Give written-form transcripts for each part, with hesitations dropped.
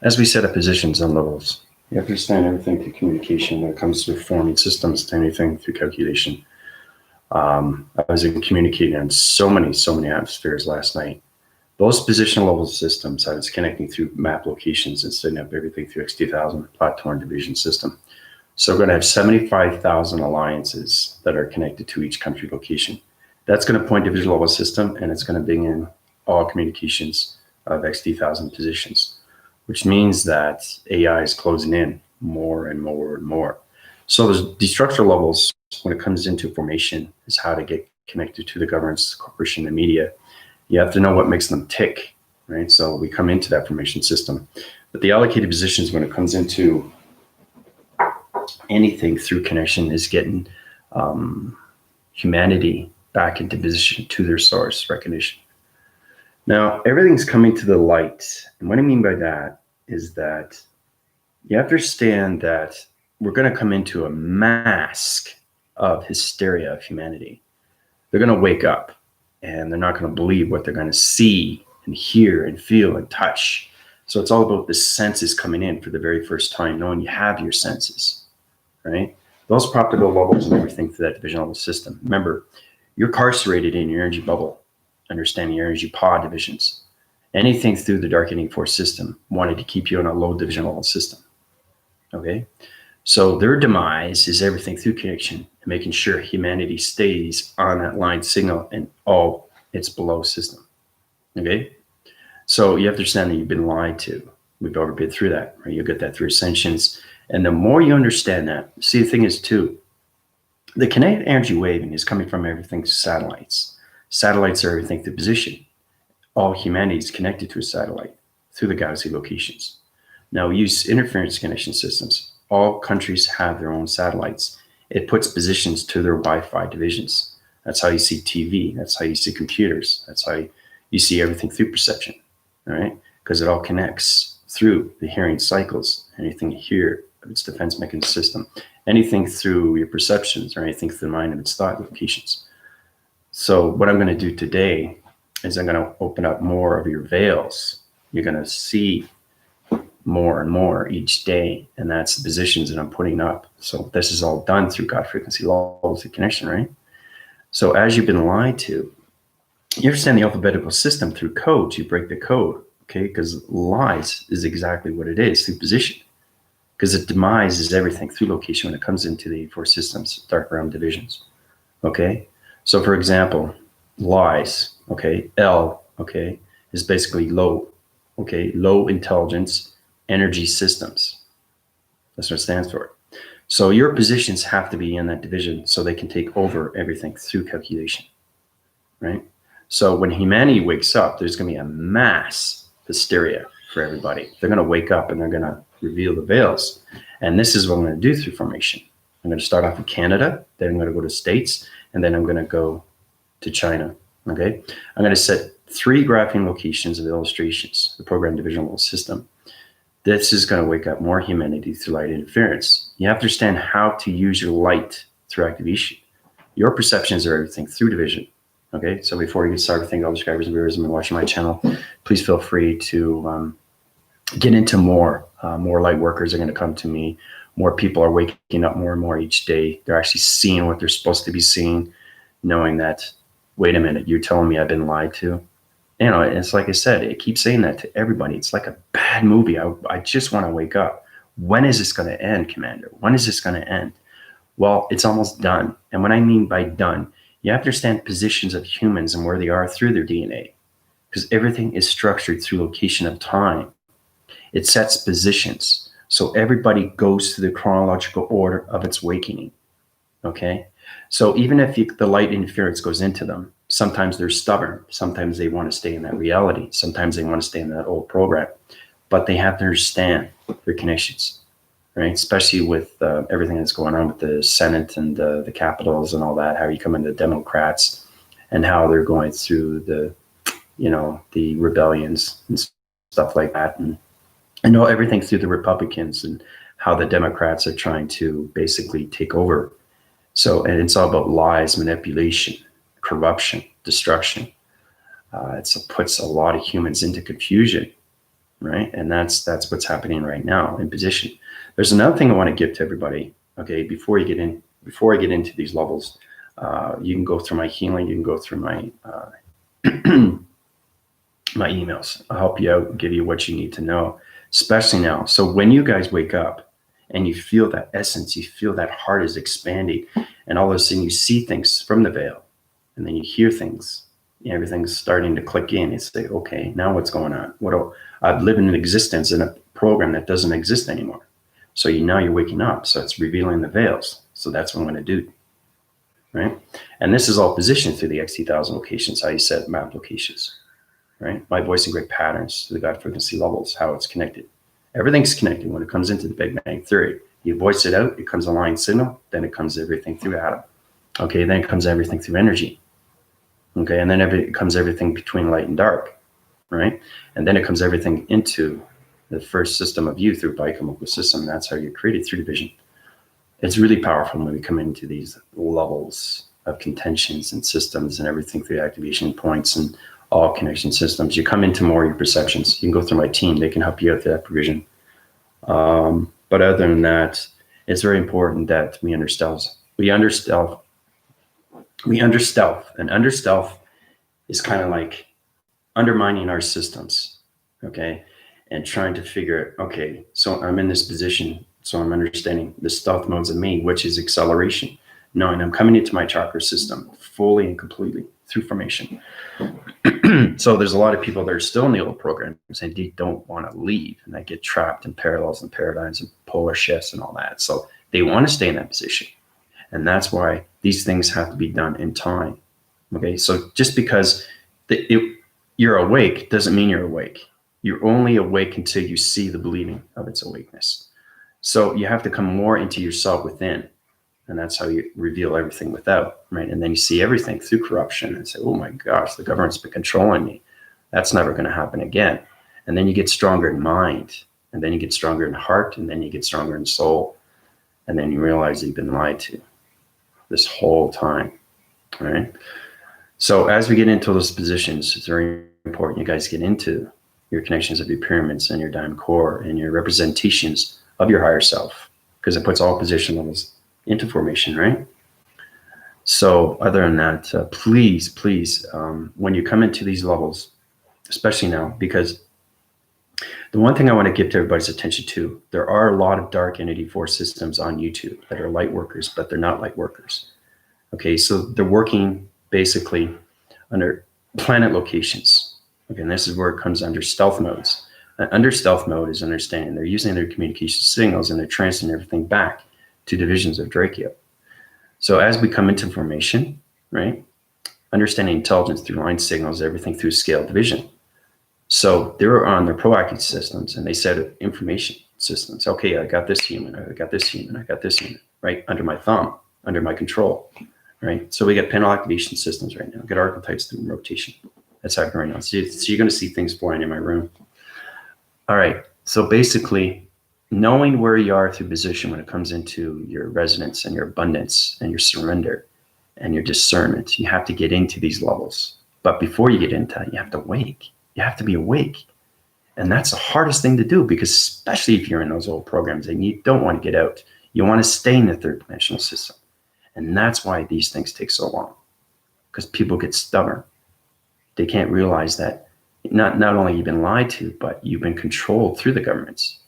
As we set up positions and levels, you have to understand everything through communication when it comes to forming systems to anything through calculation. I was communicating on so many atmospheres last night. Those position level systems, I was connecting through map locations and setting up everything through X2000 platform division system. So we're going to have 75,000 alliances that are connected to each country location. That's going to point division level system, and it's going to bring in all communications of X2000 positions, which means that AI is closing in more and more and more. So the structural levels, when it comes into formation, is how to get connected to the governments, corporation, and media. You have to know what makes them tick, right? So we come into that formation system. But the allocated positions, when it comes into anything through connection, is getting humanity back into position to their source recognition. Now, everything's coming to the light. And what I mean by that is that you have to understand that we're going to come into a mask of hysteria of humanity. They're going to wake up and they're not going to believe what they're going to see and hear and feel and touch. So it's all about the senses coming in for the very first time, knowing you have your senses, right? Those propagate levels and everything through that division level system. Remember, you're carcerated in your energy bubble, understanding your energy pod divisions. Anything through the darkening force system wanted to keep you in a low division level system, okay? So their demise is everything through connection and making sure humanity stays on that line signal and all its below system, okay? So you have to understand that you've been lied to. We've already been through that, right? You'll get that through ascensions. And the more you understand that, see, the thing is too, the kinetic energy waving is coming from everything satellites. Satellites are everything through position. All humanity is connected to a satellite through the galaxy locations. Now we use interference connection systems. All countries have their own satellites. It puts positions to their Wi-Fi divisions. That's how you see TV. That's how you see computers. That's how you see everything through perception, all right? Because it all connects through the hearing cycles. Anything you hear, its defense mechanism system. Anything through your perceptions or anything through the mind of its thought locations. So what I'm going to do today is I'm going to open up more of your veils. You're going to see more and more each day, and that's the positions that I'm putting up. So this is all done through God frequency levels of connection, right? So as you've been lied to, you understand the alphabetical system through codes. You break the code, okay? Because lies is exactly what it is through position. Because it demise is everything through location when it comes into the four systems, dark realm divisions, okay? So for example, lies, okay, L, okay, is basically low, okay, low intelligence energy systems. That's what it stands for. So your positions have to be in that division so they can take over everything through calculation, right? So when humanity wakes up, there's going to be a mass hysteria for everybody. They're going to wake up and they're going to reveal the veils. And this is what I'm going to do through formation. I'm going to start off with Canada, then I'm going to go to States, and then I'm going to go to China, okay? I'm going to set 3 graphing locations of illustrations, the program division level system. This is going to wake up more humanity through light interference. You have to understand how to use your light through activation. Your perceptions are everything through division, okay? So before we get started, thank all the subscribers and viewers who have been watching my channel. Please feel free to get into more. More light workers are going to come to me. More people are waking up more and more each day. They're actually seeing what they're supposed to be seeing, knowing that, wait a minute, you're telling me I've been lied to? You know, it's like I said, it keeps saying that to everybody. It's like a bad movie. I just want to wake up. When is this going to end, Commander? When is this going to end? Well, it's almost done. And what I mean by done, you have to understand positions of humans and where they are through their DNA, because everything is structured through location of time. It sets positions. So everybody goes through the chronological order of its awakening, okay? So even if the light interference goes into them, sometimes they're stubborn. Sometimes they want to stay in that reality. Sometimes they want to stay in that old program. But they have to understand their connections, right? Especially with everything that's going on with the Senate and the capitals and all that, how you come into the Democrats and how they're going through the, you know, the rebellions and stuff like that. And I know everything through the Republicans and how the Democrats are trying to basically take over. So, and it's all about lies, manipulation, corruption, destruction. It puts a lot of humans into confusion, right? And that's what's happening right now in position. There's another thing I want to give to everybody. Okay, before I get into these levels, you can go through my healing. You can go through my my emails. I'll help you out and give you what you need to know, especially now. So when you guys wake up and you feel that essence, you feel that heart is expanding, and all of a sudden you see things from the veil, and then you hear things. Everything's starting to click in. You say, okay, now what's going on? I've lived in existence in a program that doesn't exist anymore. So now you're waking up. So it's revealing the veils. So that's what I'm going to do, right? And this is all positioned through the XT1000 locations, how you set map locations, right? My voice and great patterns to the God frequency levels, how it's connected. Everything's connected when it comes into the Big Bang Theory. You voice it out, it comes a line signal, then it comes everything through atom. Okay, then it comes everything through energy. Okay, and then it comes everything between light and dark, right? And then it comes everything into the first system of you through biochemical system. That's how you're created through division. It's really powerful when we come into these levels of contentions and systems and everything through activation points and all connection systems. You come into more of your perceptions. You can go through my team. They can help you out with that provision. But other than that, it's very important that we understand. And under stealth is kind of like undermining our systems, okay? And trying to figure, okay, so I'm in this position, so I'm understanding the stealth modes of me, which is acceleration, knowing I'm coming into my chakra system fully and completely through formation. So there's a lot of people that are still in the old programs and they don't want to leave, and they get trapped in parallels and paradigms and polar shifts and all that. So they want to stay in that position. And that's why these things have to be done in time. Okay, so just because you're awake doesn't mean you're awake. You're only awake until you see the believing of its awakeness. So you have to come more into yourself within. And that's how you reveal everything without, right? And then you see everything through corruption and say, oh my gosh, the government's been controlling me. That's never going to happen again. And then you get stronger in mind, and then you get stronger in heart, and then you get stronger in soul. And then you realize you've been lied to this whole time, right? So as we get into those positions, it's very important you guys get into your connections of your pyramids and your diamond core and your representations of your higher self, because it puts all position levels into formation, right? So other than that, please, when you come into these levels, especially now, because the one thing I want to give to everybody's attention to, there are a lot of dark entity force systems on YouTube that are light workers, but they're not light workers. Okay, so they're working basically under planet locations. Okay, and this is where it comes under stealth modes. And under stealth mode is understanding they're using their communication signals and they're transferring everything back to divisions of Drakeo. So as we come into formation, right, understanding intelligence through line signals, everything through scale division. So they're on their proactive systems and they set information systems. Okay, I got this human, I got this human, I got this human, right, under my thumb, under my control, right? So we got panel activation systems right now, we got archetypes through rotation. That's happening right now. So you're going to see things flying in my room. All right, so basically, knowing where you are through position when it comes into your resonance and your abundance and your surrender and your discernment, you have to get into these levels. But before you get into that, you have to wake. You have to be awake. And that's the hardest thing to do, because especially if you're in those old programs and you don't want to get out, you want to stay in the third dimensional system. And that's why these things take so long, because people get stubborn. They can't realize that not only you've been lied to, but you've been controlled through the governments.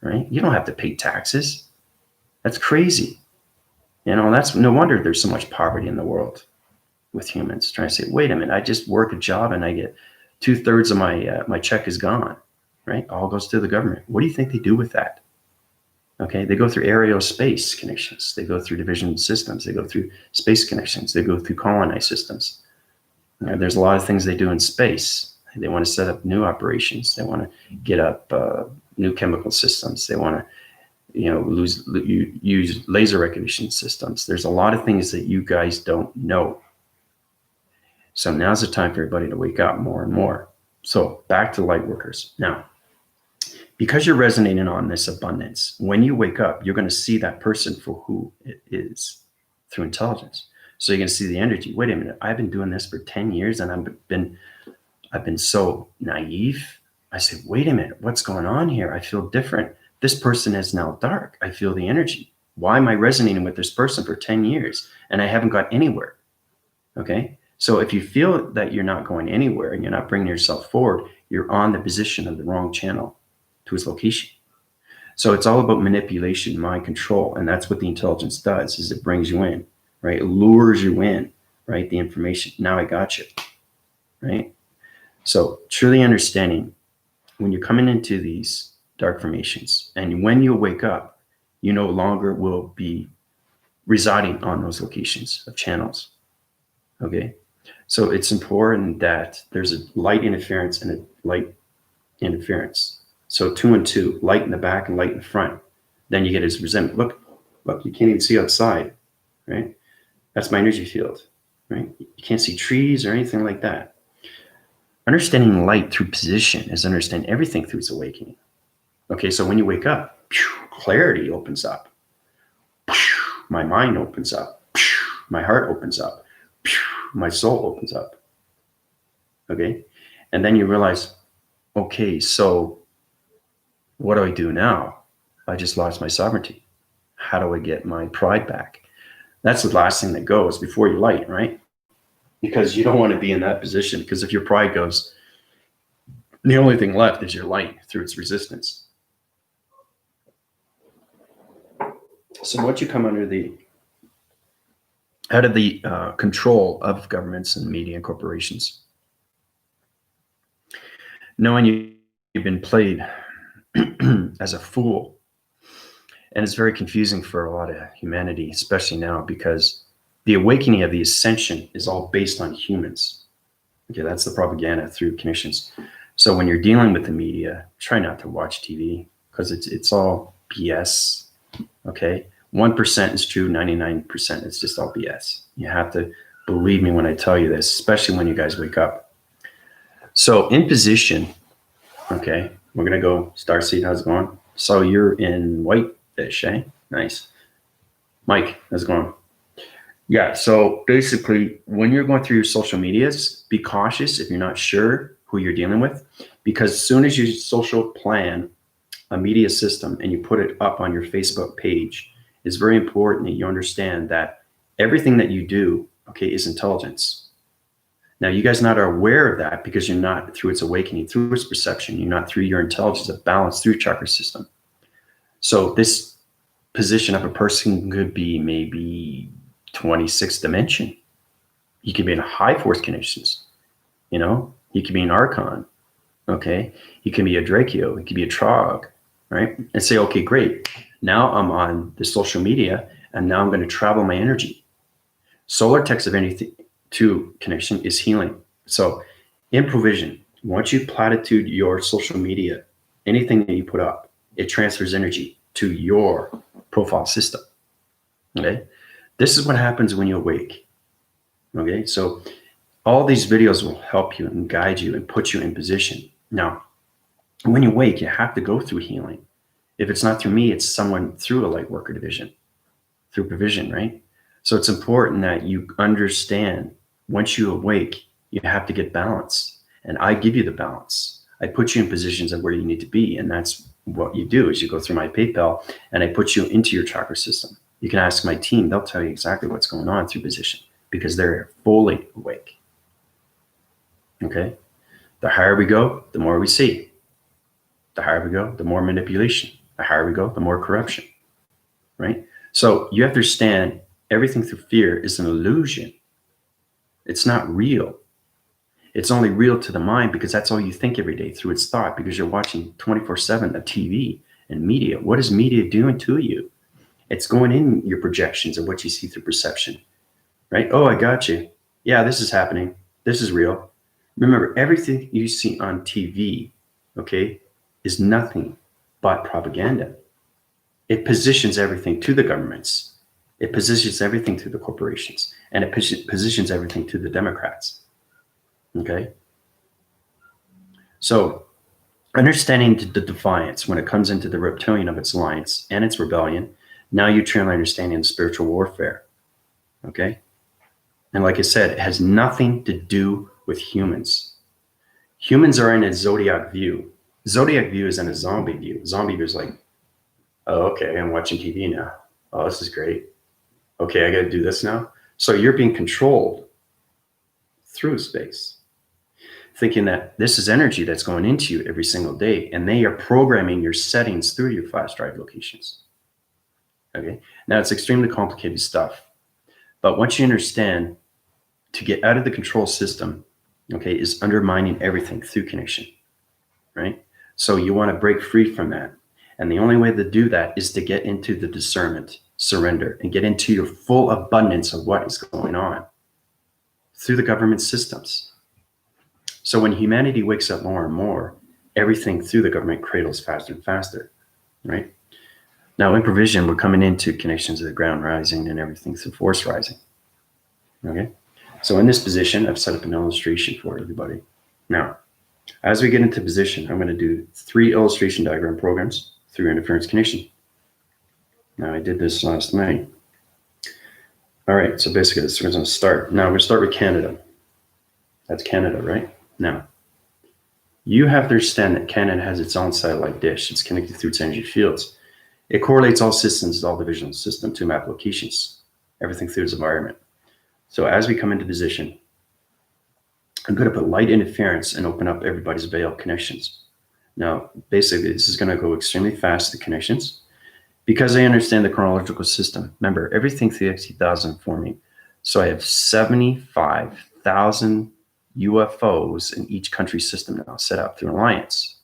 Right? You don't have to pay taxes. That's crazy. You know, that's no wonder there's so much poverty in the world with humans trying to say, wait a minute, I just work a job and I get 2/3 of my check is gone, right? All goes to the government. What do you think they do with that? Okay, they go through aerospace connections. They go through division systems. They go through space connections. They go through colonized systems. You know, there's a lot of things they do in space. They want to set up new operations. They want to get up new chemical systems. They want to, use laser recognition systems. There's a lot of things that you guys don't know. So now's the time for everybody to wake up more and more. So back to light workers. Now, because you're resonating on this abundance, when you wake up, you're going to see that person for who it is through intelligence. So you're going to see the energy. Wait a minute, I've been doing this for 10 years and I've been so naive. I say, wait a minute, what's going on here? I feel different. This person is now dark. I feel the energy. Why am I resonating with this person for 10 years and I haven't got anywhere? Okay. So if you feel that you're not going anywhere and you're not bringing yourself forward, you're on the position of the wrong channel to its location. So it's all about manipulation, mind control. And that's what the intelligence does, is it brings you in, right? It lures you in, right? The information. Now I got you, right? So truly understanding when you're coming into these dark formations and when you wake up, you no longer will be residing on those locations of channels. Okay. So it's important that there's a light interference and a light interference. So 2 and 2, light in the back and light in the front. Then you get his resentment. Look, you can't even see outside, right? That's my energy field, right? You can't see trees or anything like that. Understanding light through position is understand everything through its awakening. Okay, so when you wake up, clarity opens up. My mind opens up. My heart opens up. My soul opens up. Okay, and then you realize, okay, so what do I do now? I just lost my sovereignty. How do I get my pride back? That's the last thing that goes before you light, right? Because you don't want to be in that position, because if your pride goes, the only thing left is your light through its resistance. So once you come out of the control of governments and media and corporations, knowing you've been played as a fool, and it's very confusing for a lot of humanity, especially now, because the awakening of the ascension is all based on humans. Okay, that's the propaganda through connections. So when you're dealing with the media, try not to watch TV, because it's all BS. Okay, 1% is true, 99% is just all BS. You have to believe me when I tell you this, especially when you guys wake up. So in position, okay, we're gonna go Starseed. How's it going? So you're in Whitefish, eh? Nice. Mike, how's it going? Yeah, so basically, when you're going through your social medias, be cautious if you're not sure who you're dealing with, because as soon as you social plan a media system and you put it up on your Facebook page, it's very important that you understand that everything that you do, okay, is intelligence. Now, you guys not are aware of that because you're not through its awakening, through its perception, you're not through your intelligence of balance through chakra system. So this position of a person could be maybe 26th dimension. You could be in high force connections, you know, you could be an archon, okay? You can be a Draco, you could be a Trog, right? And say, okay, great. Now I'm on the social media and now I'm going to travel my energy. Solar text of anything to connection is healing. So in provision, once you platitude your social media, anything that you put up, it transfers energy to your profile system, okay? This is what happens when you awake, okay? So all these videos will help you and guide you and put you in position. Now, when you wake, you have to go through healing. If it's not through me, it's someone through a light worker division, through provision, right? So it's important that you understand once you awake, you have to get balance. And I give you the balance. I put you in positions of where you need to be. And that's what you do is you go through my PayPal and I put you into your chakra system. You can ask my team. They'll tell you exactly what's going on through position because they're fully awake. Okay. The higher we go, the more we see. The higher we go, the more manipulation. The higher we go, the more corruption, right? So you have to understand everything through fear is an illusion. It's not real. It's only real to the mind because that's all you think every day through its thought, because you're watching 24/7 a TV and media. What is media doing to you? It's going in your projections of what you see through perception, right? Oh, I got you. Yeah, this is happening. This is real. Remember, everything you see on TV, okay, is nothing but propaganda. It positions everything to the governments. It positions everything to the corporations, and it positions everything to the Democrats. Okay. So understanding the defiance when it comes into the reptilian of its alliance and its rebellion, now you truly understanding the spiritual warfare. Okay. And like I said, it has nothing to do with humans. Humans are in a zodiac view. Zodiac view is in a zombie view. Zombie view is like, oh, okay, I'm watching TV now. Oh, this is great. Okay, I got to do this now. So you're being controlled through space, thinking that this is energy that's going into you every single day, and they are programming your settings through your flash drive locations. Okay, now it's extremely complicated stuff, but once you understand, to get out of the control system, okay, is undermining everything through connection, right? So you want to break free from that. And the only way to do that is to get into the discernment, surrender, and get into your full abundance of what is going on through the government systems. So when humanity wakes up more and more, everything through the government cradles faster and faster, right? Now in provision, we're coming into connections of the ground rising and everything through force rising, okay? So in this position, I've set up an illustration for everybody. Now, as we get into position, I'm going to do 3 illustration diagram programs through interference connection. Now, I did this last night. All right, so basically this is going to start. Now, we're going to start with Canada. That's Canada, right? Now, you have to understand that Canada has its own satellite dish. It's connected through its energy fields. It correlates all systems, all divisional system to map locations, everything through its environment. So as we come into position, I'm going to put light interference and open up everybody's veil connections. Now, basically, this is going to go extremely fast, the connections, because I understand the chronological system. Remember, everything through the X2000 forming. So I have 75,000 UFOs in each country system now set up through an alliance.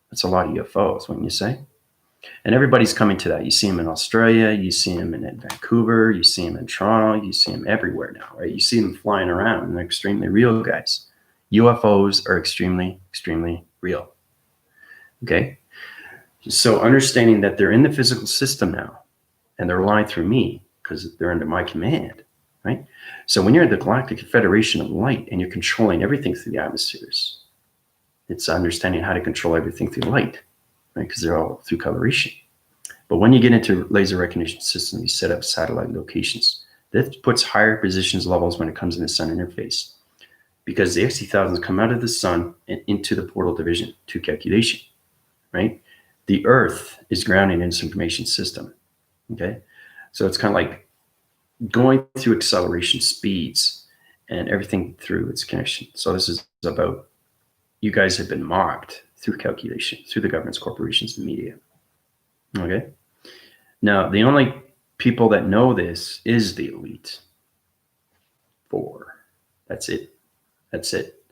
That's a lot of UFOs, wouldn't you say? And everybody's coming to that. You see them in Australia, you see them in Vancouver, you see them in Toronto, you see them everywhere now, right? You see them flying around, and they're extremely real, guys. UFOs are extremely, extremely real. Okay? So understanding that they're in the physical system now, and they're relying through me because they're under my command, right? So when you're at the Galactic Federation of Light and you're controlling everything through the atmospheres, it's understanding how to control everything through light, right? Because they're all through coloration. But when you get into laser recognition system, you set up satellite locations. That puts higher positions levels when it comes in the sun interface, because the X2000s come out of the sun and into the portal division to calculation, right? The Earth is grounding in this information system, okay? So it's kind of like going through acceleration speeds and everything through its connection. So this is about, you guys have been mocked through calculation, through the governments, corporations, the media, okay? Now, the only people that know this is the elite 4. That's it. That's it.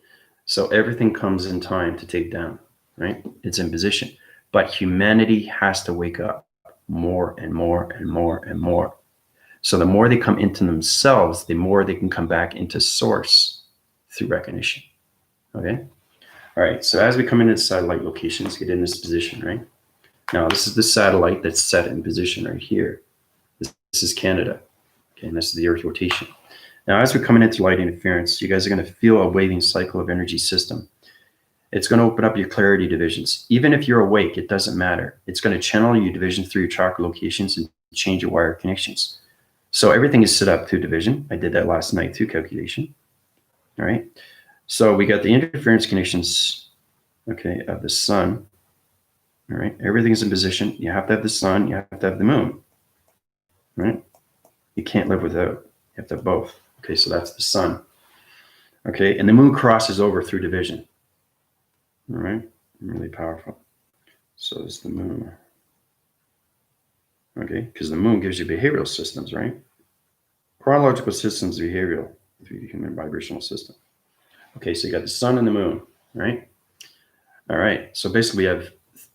So everything comes in time to take down, right? It's in position. But humanity has to wake up more and more and more and more. So the more they come into themselves, the more they can come back into source through recognition, okay? All right, so as we come into the satellite locations, get in this position, right? Now, this is the satellite that's set in position right here. This is Canada, okay, and this is the Earth rotation. Now, as we're coming into light interference, you guys are going to feel a waving cycle of energy system. It's going to open up your clarity divisions. Even if you're awake, it doesn't matter. It's going to channel your division through your chakra locations and change your wire connections. So everything is set up through division. I did that last night through calculation. All right. So we got the interference connections, okay, of the sun. All right. Everything's in position. You have to have the sun. You have to have the moon. Right. You can't live without. You have to have both. Okay. So that's the sun. Okay. And the moon crosses over through division. All right. Really powerful. So is the moon. Okay. Because the moon gives you behavioral systems, right? Chronological systems, behavioral through the human vibrational system. Okay. So you got the sun and the moon, right? All right. So basically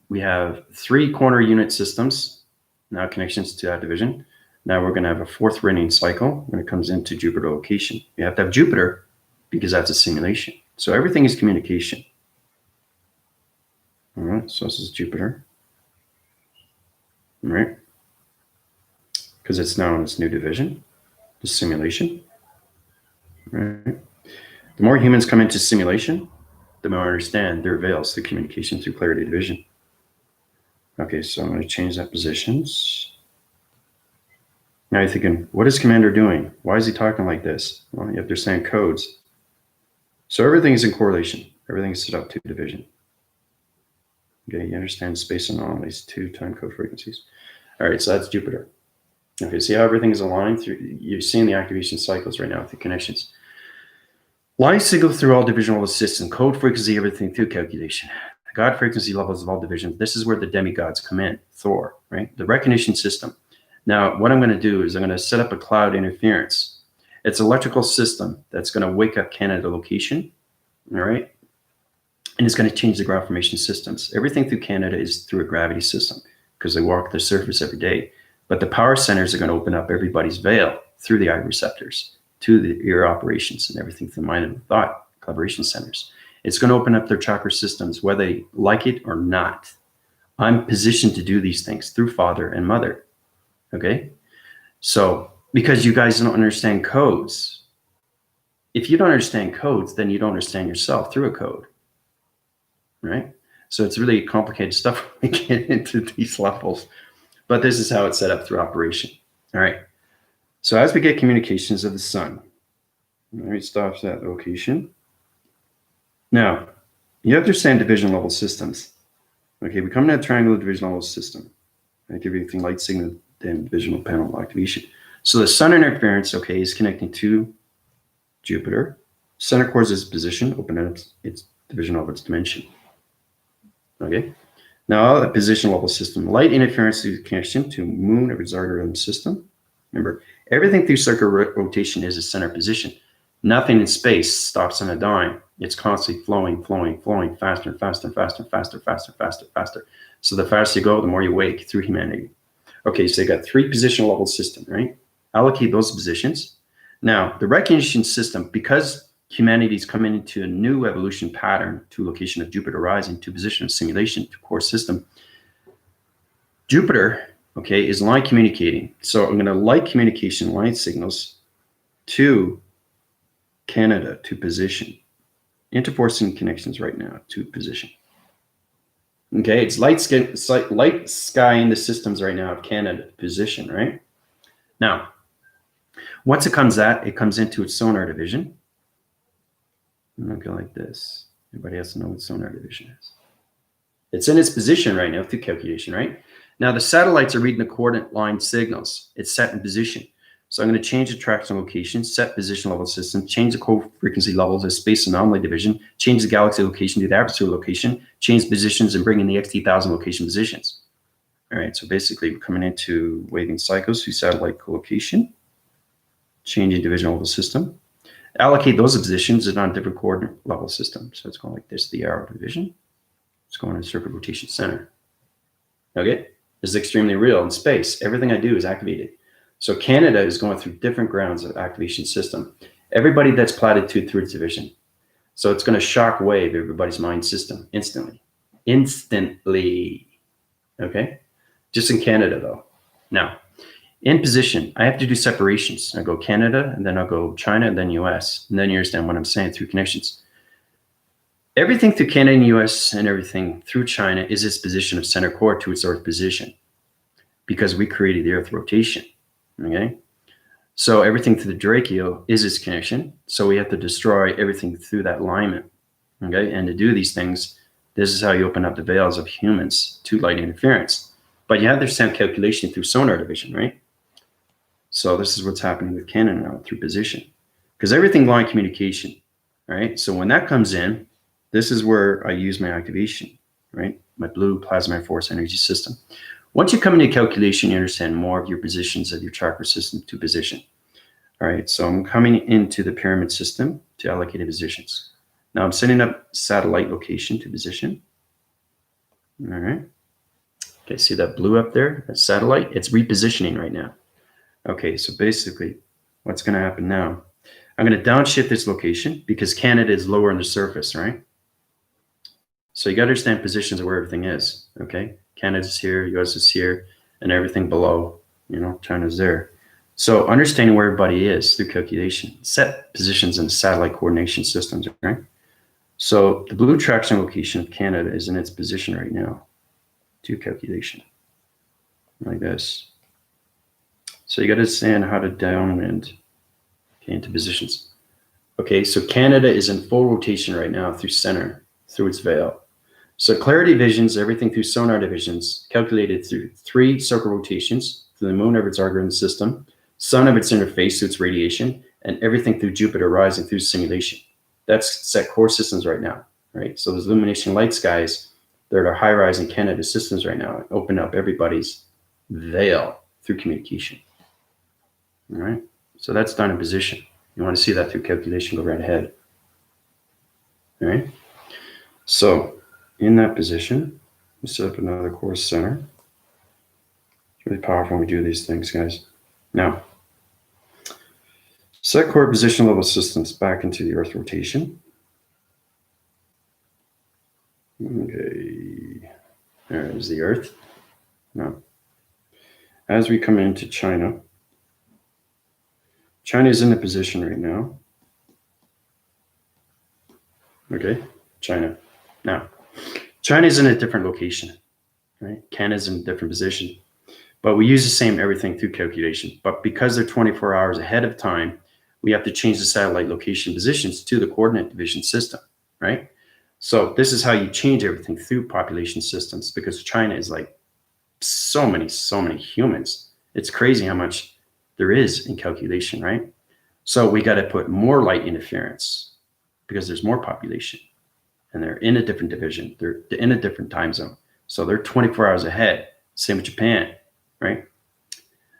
we have 3 corner unit systems, now connections to that division. Now we're going to have a 4th ringing cycle when it comes into Jupiter location. You have to have Jupiter because that's a simulation. So everything is communication. All right, so this is Jupiter. All right, because it's now in this new division, the simulation. All right. The more humans come into simulation, the more I understand their veils through communication through clarity division. Okay, so I'm going to change that positions. Now you're thinking, what is Commander doing? Why is he talking like this? Well, you have to understand codes. So everything is in correlation. Everything is set up to division. Okay, you understand space anomalies, 2 time code frequencies. All right, so that's Jupiter. Okay, see how everything is aligned through, you're seeing the activation cycles right now with the connections. Line signal through all division level system, code frequency, everything through calculation. God frequency levels of all divisions. This is where the demigods come in, Thor, right? The recognition system. Now, what I'm going to do is I'm going to set up a cloud interference. It's an electrical system that's going to wake up Canada location, all right? And it's going to change the ground formation systems. Everything through Canada is through a gravity system because they walk the surface every day. But the power centers are going to open up everybody's veil through the eye receptors to the ear operations and everything through mind and thought collaboration centers. It's going to open up their chakra systems, whether they like it or not. I'm positioned to do these things through father and mother. Okay? So, because you guys don't understand codes, if you don't understand codes, then you don't understand yourself through a code. Right? So it's really complicated stuff when we get into these levels. But this is how it's set up through operation. All right. So as we get communications of the sun, it stops at location. Now, you understand division level systems. Okay, we come to a triangular division level system. I give you everything light signal, then divisional panel activation. So the sun interference, okay, is connecting to Jupiter. Center core is its position, open up its division of its dimension. Okay. Now, a position level system. Light interference is connection to moon of its algorithm system. Remember, everything through circular rotation is a center position. Nothing in space stops on a dime. It's constantly flowing, faster and faster and faster and faster, faster, faster, faster. So the faster you go, the more you wake through humanity. Okay, so you got 3 position level system, right? Allocate those positions. Now, the recognition system, because humanity's coming into a new evolution pattern to location of Jupiter rising, to position of simulation, to core system. Jupiter, okay, is line communicating. So I'm going to light communication line signals to Canada to position. Interforcing connections right now to position. Okay, it's light sky in the systems right now of Canada position, right? Now, once it comes into its sonar division. I'm going to go like this. Everybody has to know what sonar division is. It's in its position right now through calculation, right? Now the satellites are reading the coordinate line signals. It's set in position. So I'm going to change the traction location, set position level system, change the code frequency levels of space anomaly division, change the galaxy location to the aperture location, change positions and bring in the XT1000 location positions. All right, so basically we're coming into waving cycles through satellite collocation, changing division level system. Allocate those positions on a different coordinate level system. So it's going like this, the arrow division. It's going in circuit rotation center. Okay, this is extremely real in space. Everything I do is activated. So Canada is going through different grounds of activation system. Everybody that's platitude through its division. So it's going to shock wave everybody's mind system instantly. Okay, just in Canada though. Now, in position, I have to do separations. I go Canada, and then I'll go China, and then US. And then you understand what I'm saying through connections. Everything through Canada and US and everything through China is its position of center core to its Earth position because we created the Earth rotation, okay? So everything through the Draceo is its connection. So we have to destroy everything through that alignment, okay? And to do these things, this is how you open up the veils of humans to light interference. But you have to understand calculation through sonar division, right? So this is what's happening with Canada now through position, because everything line communication, right? So when that comes in, this is where I use my activation, right? My blue plasma force energy system. Once you come into calculation, you understand more of your positions of your chakra system to position. All right, so I'm coming into the pyramid system to allocated positions. Now I'm setting up satellite location to position. All right. Okay, see that blue up there? That's satellite. It's repositioning right now. Okay, so basically what's going to happen now, I'm going to downshift this location because Canada is lower on the surface, right? So you got to understand positions of where everything is, okay? Canada's here, US is here, and everything below, China's there. So understanding where everybody is through calculation, set positions in the satellite coordination systems, right? So the blue traction location of Canada is in its position right now to calculation, like this. So you got to understand how to downwind into positions. Okay, so Canada is in full rotation right now through center, through its veil. So clarity visions, everything through sonar divisions, calculated through 3 circle rotations, through the moon of its orbital system, sun of its interface to its radiation, and everything through Jupiter rising through simulation. That's set core systems right now, right? So those illumination light skies, they're at our high-rise in Canada systems right now, open up everybody's veil through communication. All right, so that's done in position. You want to see that through calculation, go right ahead. All right, so in that position, we set up another core center. It's really powerful when we do these things, guys. Now, set core position level systems back into the Earth rotation. Okay, there is the Earth. Now, as we come into China, China is in a position right now. Okay, China. Now, China is in a different location, right? Canada's in a different position, but we use the same everything through calculation. But because they're 24 hours ahead of time, we have to change the satellite location positions to the coordinate division system, right? So this is how you change everything through population systems, because China is like so many humans. It's crazy how much there is in calculation, right? So we got to put more light interference because there's more population and they're in a different division. They're in a different time zone. So they're 24 hours ahead. Same with Japan, right?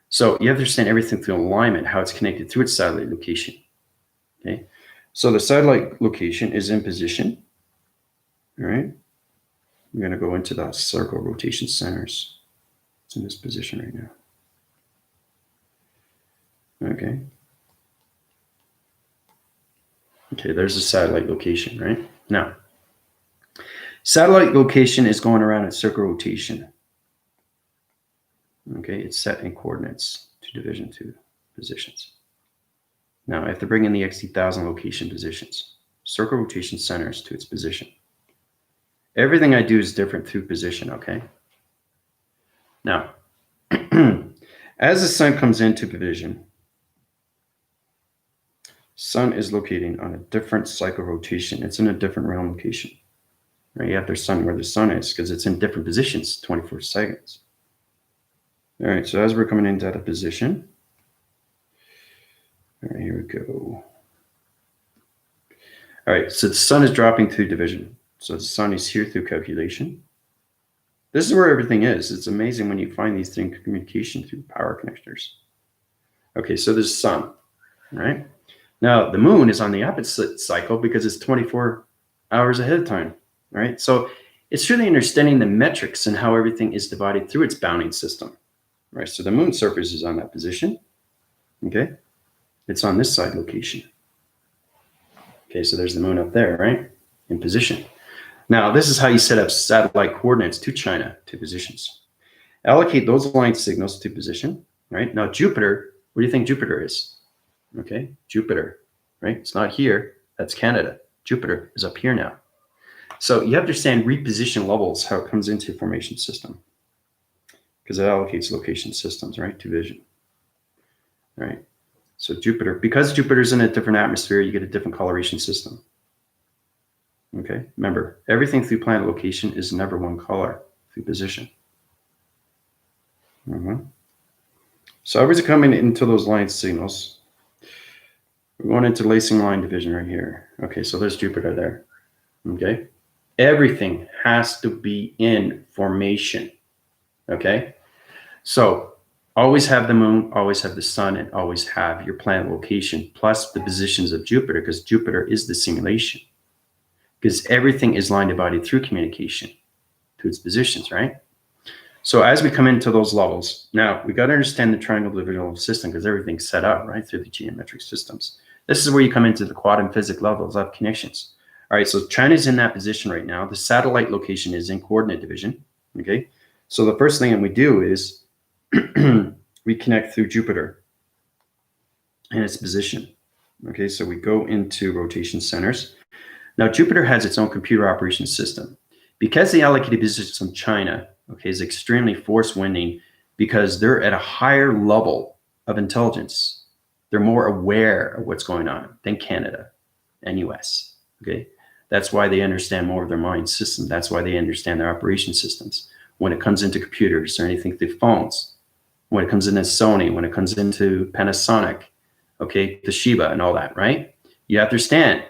So you have to understand everything through alignment, how it's connected through its satellite location. Okay. So the satellite location is in position. All right. We're going to go into the circle rotation centers. It's in this position right now. Okay. Okay, there's the satellite location, right? Now, satellite location is going around at circle rotation. Okay, it's set in coordinates to division 2 positions. Now, I have to bring in the XT1000 location positions, circle rotation centers to its position. Everything I do is different through position, okay? Now, as the sun comes into division, sun is locating on a different cycle rotation. It's in a different realm location, right? You have the sun where the sun is because it's in different positions, 24 seconds. All right, so as we're coming into that position, all right, here we go. All right, so the sun is dropping through division. So the sun is here through calculation. This is where everything is. It's amazing when you find these things, communication through power connectors. Okay, so there's sun, right? Now, the moon is on the opposite cycle because it's 24 hours ahead of time, right? So it's really understanding the metrics and how everything is divided through its bounding system, right? So the moon surface is on that position, okay? It's on this side location. Okay, so there's the moon up there, right? In position. Now, this is how you set up satellite coordinates to China, to positions. Allocate those line signals to position, right? Now, Jupiter, where do you think Jupiter is? Okay, Jupiter, right? It's not here. That's Canada. Jupiter is up here now. So you have to understand reposition levels, how it comes into formation system, because it allocates location systems, right, to vision. All right. So Jupiter, because Jupiter's in a different atmosphere, you get a different coloration system. Okay, remember, everything through planet location is never one color through position. So as we're coming into those line signals, we're going into lacing line division right here. Okay, so there's Jupiter there. Okay, everything has to be in formation. Okay, so always have the moon, always have the sun, and always have your planet location plus the positions of Jupiter, because Jupiter is the simulation. Because everything is line divided through communication to its positions, right? So as we come into those levels, now we got to understand the triangle divisional system because everything's set up, right, through the geometric systems. This is where you come into the quantum physics levels of connections. All right, so China's in that position right now. The satellite location is in coordinate division, okay? So the first thing that we do is we connect through Jupiter and its position, okay? So we go into rotation centers. Now, Jupiter has its own computer operation system. Because the allocated positions from China, okay, is extremely force-winding because they're at a higher level of intelligence. They're more aware of what's going on than Canada and US, okay? That's why they understand more of their mind system. That's why they understand their operation systems. When it comes into computers or anything through phones, when it comes into Sony, when it comes into Panasonic, okay, Toshiba and all that, right? You have to understand.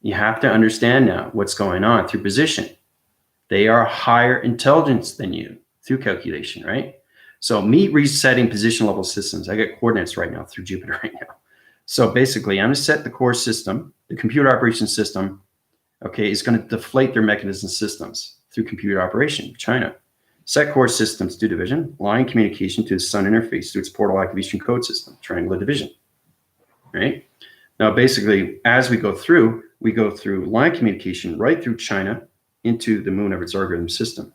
You have to understand now what's going on through position. They are higher intelligence than you through calculation, right? So me resetting position level systems, I get coordinates right now through Jupiter right now. So basically, I'm going to set the core system, the computer operation system, okay, is going to deflate their mechanism systems through computer operation, China. Set core systems to division, line communication to the sun interface to its portal activation code system, triangular division, right? Now, basically, as we go through line communication right through China into the moon of its algorithm system.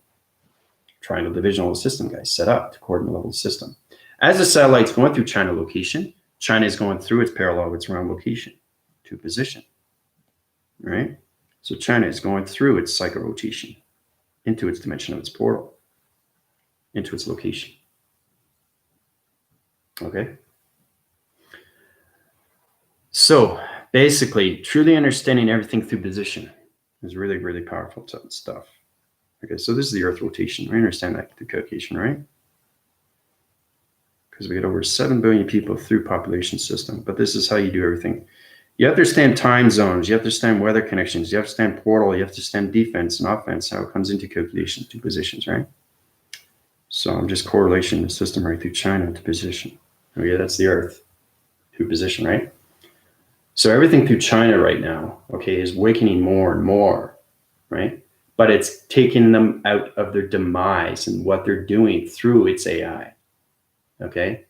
Triangle divisional system, guys, set up to coordinate level system. As the satellite's going through China location, China is going through its parallel of its round location to position, right? So China is going through its cycle rotation into its dimension of its portal, into its location. Okay. So basically, truly understanding everything through position is really, really powerful stuff. Okay, so this is the Earth rotation. We understand that through calculation, right? Because we get over 7 billion people through population system. But this is how you do everything. You have to understand time zones. You have to understand weather connections. You have to understand portal. You have to understand defense and offense, how it comes into calculation to positions, right? So I'm just correlation the system right through China to position. Okay, that's the Earth to position, right? So everything through China right now, okay, is awakening more and more, right? But it's taking them out of their demise and what they're doing through its AI, okay?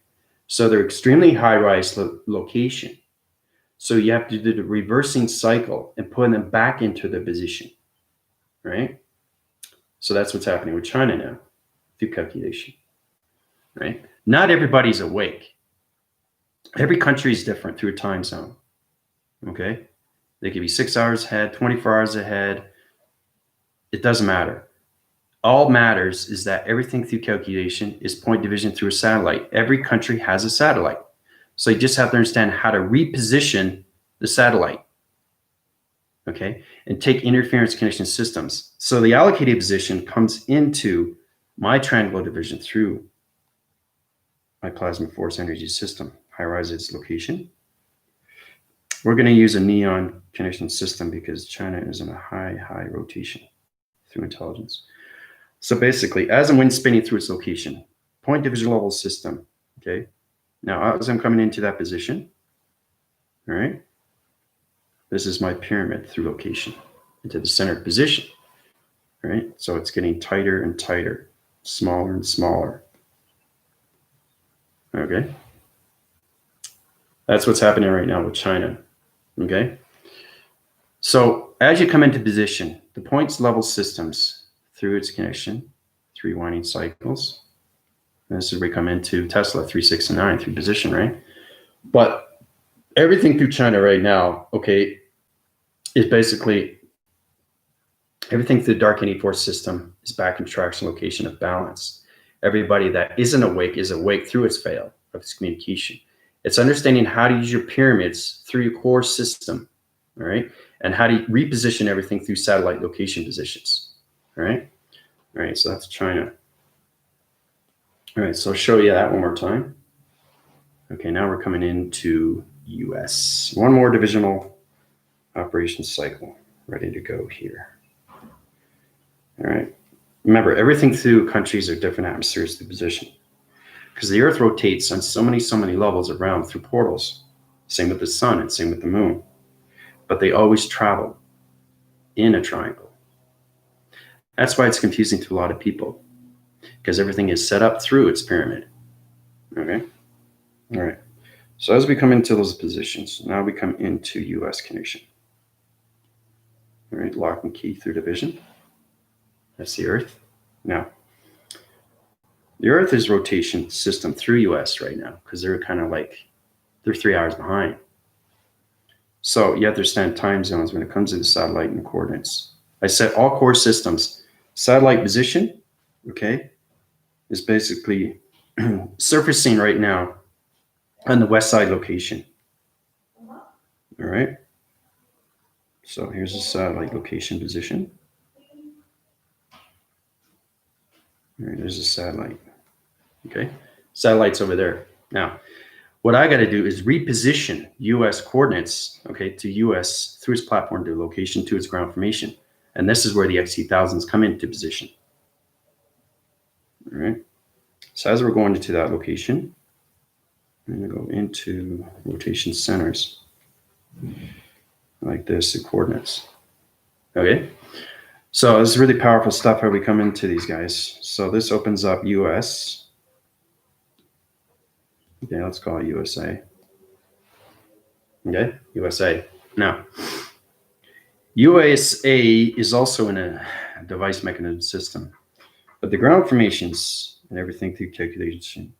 So they're extremely high-rise location. So you have to do the reversing cycle and put them back into the position, right? So that's what's happening with China now through calculation, right? Not everybody's awake. Every country is different through a time zone, okay? They could be 6 hours ahead, 24 hours ahead. It doesn't matter. All matters is that everything through calculation is point division through a satellite. Every country has a satellite. So you just have to understand how to reposition the satellite, okay? And take interference connection systems. So the allocated position comes into my triangular division through my plasma force energy system. High-rise its location. We're going to use a neon connection system because China is in a high rotation through intelligence. So basically, as I'm wind spinning through its location, point division level system, okay? Now, as I'm coming into that position, all right, this is my pyramid through location into the center position, all right? So it's getting tighter and tighter, smaller and smaller, okay? That's what's happening right now with China, okay? So as you come into position, the points level systems through its connection, 3 winding cycles. And this is where we come into Tesla 3, 6, and 9 through position, right? But everything through China right now, okay, is basically everything through the dark 84 system is back in traction location of balance. Everybody that isn't awake is awake through its fail of its communication. It's understanding how to use your pyramids through your core system, all right? And how to reposition everything through satellite location positions, all right? All right, so that's China. All right, so I'll show you that one more time. Okay, now we're coming into US. One more divisional operation cycle ready to go here. All right, remember, everything through countries are different atmospheres through position because the Earth rotates on so many levels around through portals. Same with the sun and same with the moon. But they always travel in a triangle. That's why it's confusing to a lot of people because everything is set up through its pyramid. Okay. All right. So as we come into those positions, now we come into US connection. All right. Lock and key through division. That's the Earth. Now, the Earth is rotation system through US right now because they're kind of like, they're 3 hours behind. So you have to understand time zones when it comes to the satellite and coordinates. I set all core systems. Satellite position, okay, is basically surfacing right now on the west side location. All right. So here's a satellite location position. All right, there's a satellite. Okay, satellite's over there. Now, what I got to do is reposition U.S. coordinates, okay, to U.S. through its platform to location to its ground formation. And this is where the XT1000s come into position. All right. So as we're going into that location, I'm going to go into rotation centers like this, the coordinates. Okay. So this is really powerful stuff how we come into these guys. So this opens up US. Okay, let's call it USA. Okay, USA. Now, USA is also in a device mechanism system, but the ground formations and everything through calculation,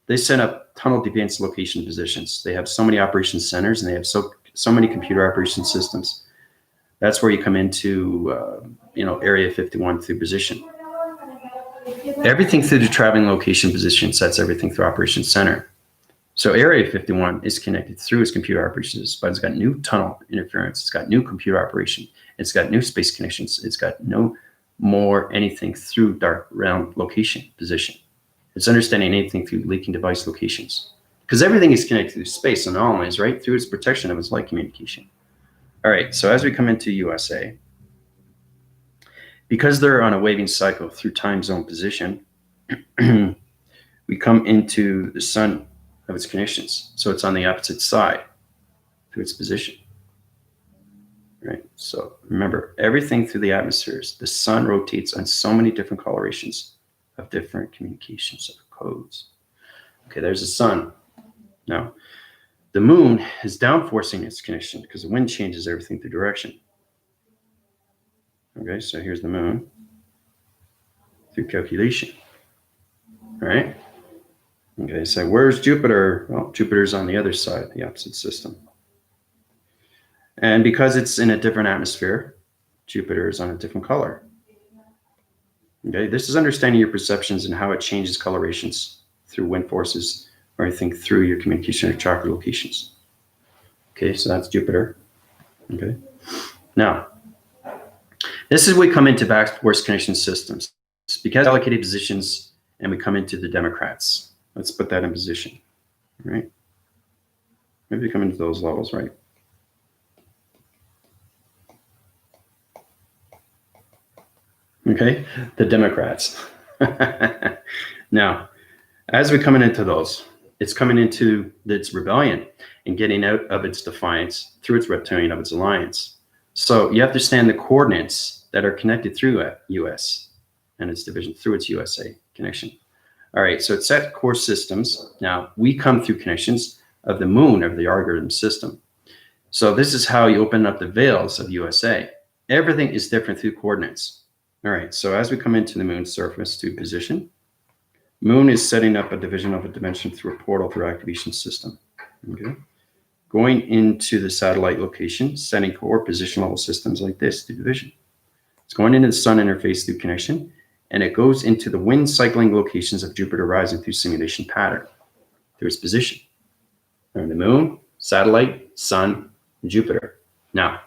they set up tunnel defense location positions. They have so many operation centers and they have so many computer operation systems. That's where you come into, Area 51 through position. Everything through the traveling location position sets everything through operation center. So Area 51 is connected through its computer operations, but it's got new tunnel interference. It's got new computer operation. It's got new space connections. It's got no more anything through dark round location position. It's understanding anything through leaking device locations, because everything is connected through space and anomalies, right? Through its protection of its light communication. All right, so as we come into USA, because they're on a waving cycle through time zone position, we come into the sun of its connections. So it's on the opposite side to its position. Right? So remember, everything through the atmospheres, the sun rotates on so many different colorations of different communications of codes. Okay, there's the sun. Now, the moon is downforcing its connection because the wind changes everything through direction. Okay, so here's the moon through calculation. All right. Okay, so where's Jupiter? Well, Jupiter's on the other side, the opposite system. And because it's in a different atmosphere, Jupiter is on a different color. Okay, this is understanding your perceptions and how it changes colorations through wind forces or anything through your communication or chakra locations. Okay, so that's Jupiter. Okay. Now, this is where we come into backwards connection systems. It's because allocated positions, and we come into the Democrats. Let's put that in position, right? Maybe come into those levels, right? Okay, the Democrats. Now, as we're coming into those, it's coming into its rebellion and getting out of its defiance through its reptilian of its alliance. So you have to understand the coordinates that are connected through US and its division through its USA connection. All right, so it's set core systems. Now, we come through connections of the moon of the algorithm system. So this is how you open up the veils of USA. Everything is different through coordinates. All right, so as we come into the moon's surface to position, moon is setting up a division of a dimension through a portal through activation system. Okay, going into the satellite location, setting core position level systems like this to division. It's going into the sun interface through connection, and it goes into the wind cycling locations of Jupiter rising through simulation pattern through its position. And the moon, satellite, sun, and Jupiter. Now,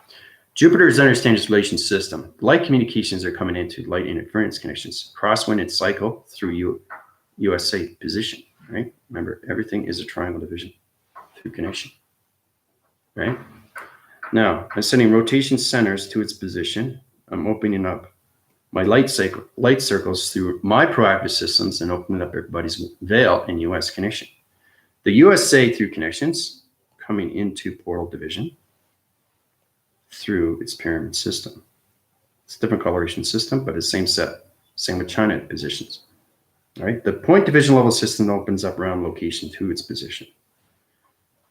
Jupiter is understanding its relation system. Light communications are coming into light interference connections, crosswind and cycle through USA position, right? Remember, everything is a triangle division through connection, right? Now, I'm sending rotation centers to its position. I'm opening up my light circles through my proactive systems and opening up everybody's veil in US connection. The USA through connections coming into portal division through its pyramid system. It's a different coloration system, but it's same set. Same with China positions. All right, the point division level system opens up round location to its position.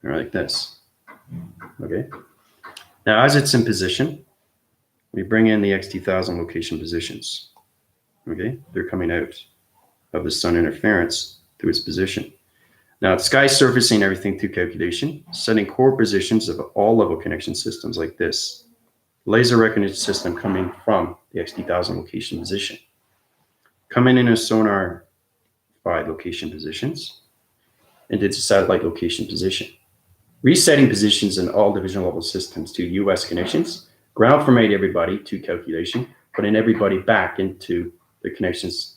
All right, like this. Okay. Now, as it's in position, we bring in the XT1000 location positions. Okay, they're coming out of the sun interference through its position. Now, it's sky surfacing everything through calculation, setting core positions of all level connection systems like this. Laser recognition system coming from the XT1000 location position. Coming in a sonar by location positions and it's a satellite location position. Resetting positions in all division level systems to US connections ground formate everybody to calculation, putting everybody back into their connections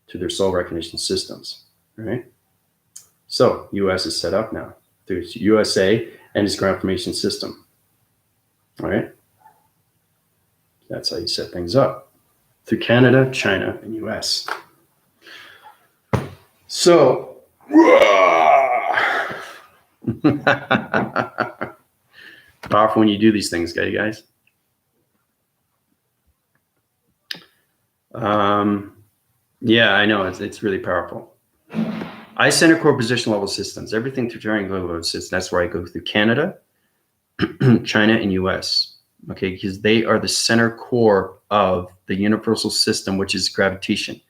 to their soul recognition systems, right? So US is set up now through USA and its ground formation system, all right? That's how you set things up through Canada, China, and US. So, powerful when you do these things, okay, guys? Yeah, I know, it's really powerful. I center core position level systems, everything through triangular level systems. That's where I go through Canada, China, and US, okay, because they are the center core of the universal system, which is gravitation.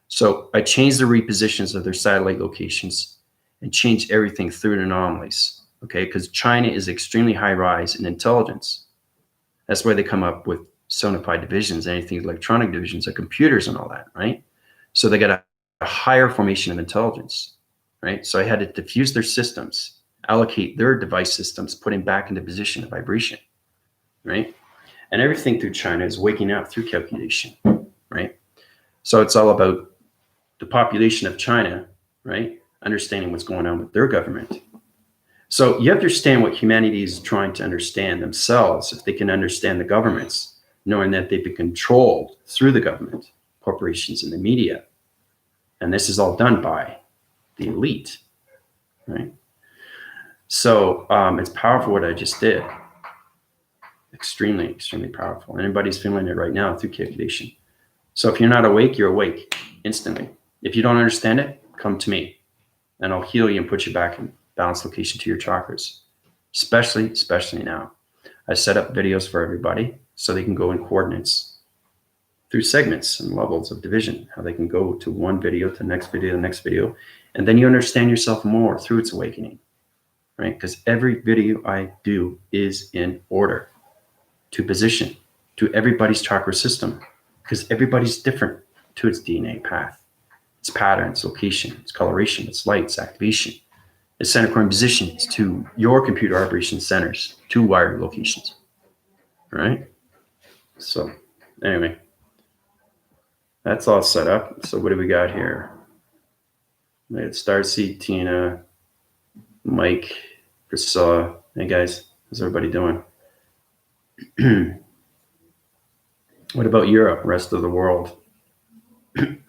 So I changed the repositions of their satellite locations and changed everything through the anomalies, okay, because China is extremely high rise in intelligence. That's why they come up with sonified divisions, anything electronic divisions of computers and all that, right? So they got a higher formation of intelligence, right? So I had to diffuse their systems, allocate their device systems, putting back into position of vibration, right? And everything through China is waking up through calculation, right? So it's all about the population of China, right? Understanding what's going on with their government. So you have to understand what humanity is trying to understand themselves if they can understand the governments, knowing that they've been controlled through the government, corporations, and the media. And this is all done by the elite, right? So it's powerful what I just did. Extremely, extremely powerful. Anybody's feeling it right now through calculation. So if you're not awake, you're awake instantly. If you don't understand it, come to me and I'll heal you and put you back in balanced location to your chakras, especially now. I set up videos for everybody so they can go in coordinates through segments and levels of division, how they can go to one video to the next video, the next video, and then you understand yourself more through its awakening, right? Because every video I do is in order to position to everybody's chakra system, because everybody's different to its DNA path, its pattern, its location, its coloration, its light, its activation, its center core positions to your computer operation centers, to wired locations, right? So anyway, that's all set up. So what do we got here? We had Starseed, Tina, Mike, Priscilla. Hey guys, how's everybody doing? What about Europe, rest of the world?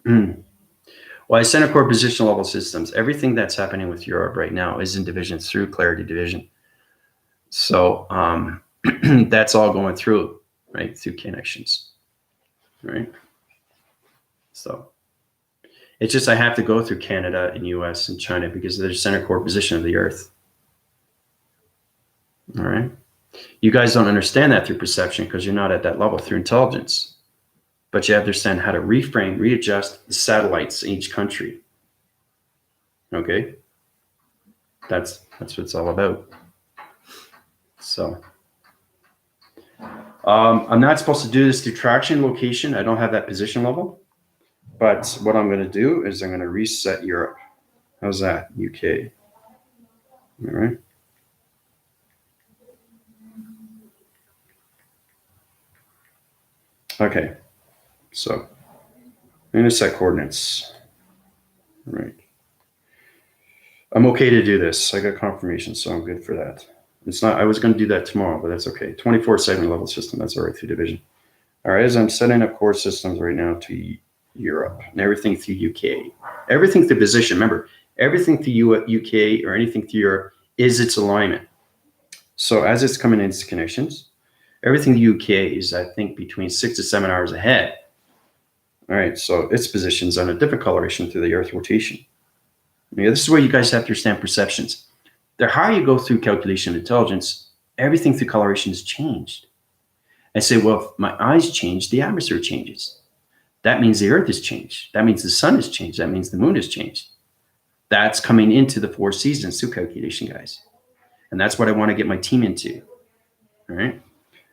Well, I center core position level systems. Everything that's happening with Europe right now is in division through clarity division. So that's all going through, right, through connections, right? So it's just I have to go through Canada and US and China because they're the center core position of the Earth. All right. You guys don't understand that through perception because you're not at that level through intelligence. But you have to understand how to reframe, readjust the satellites in each country. Okay? That's what it's all about. So I'm not supposed to do this through traction location. I don't have that position level. But what I'm going to do is I'm going to reset Europe. How's that? UK. All right. Okay. So I'm going to set coordinates. All right. I'm okay to do this. I got confirmation, so I'm good for that. It's not, I was going to do that tomorrow, but that's okay. 24/7 level system. That's all right through division. All right. As I'm setting up core systems right now to Europe and everything through UK, everything through position. Remember, everything through UK or anything through Europe is its alignment. So as it's coming into connections, everything the UK is, I think, between 6 to 7 hours ahead. All right. So its position's on a different coloration through the Earth rotation. Yeah, this is where you guys have to understand perceptions. The higher you go through calculation intelligence, everything through coloration is changed. I say, well, if my eyes change, the atmosphere changes. That means the earth has changed. That means the sun has changed. That means the moon has changed. That's coming into the 4 seasons through calculation, guys. And that's what I want to get my team into. All right.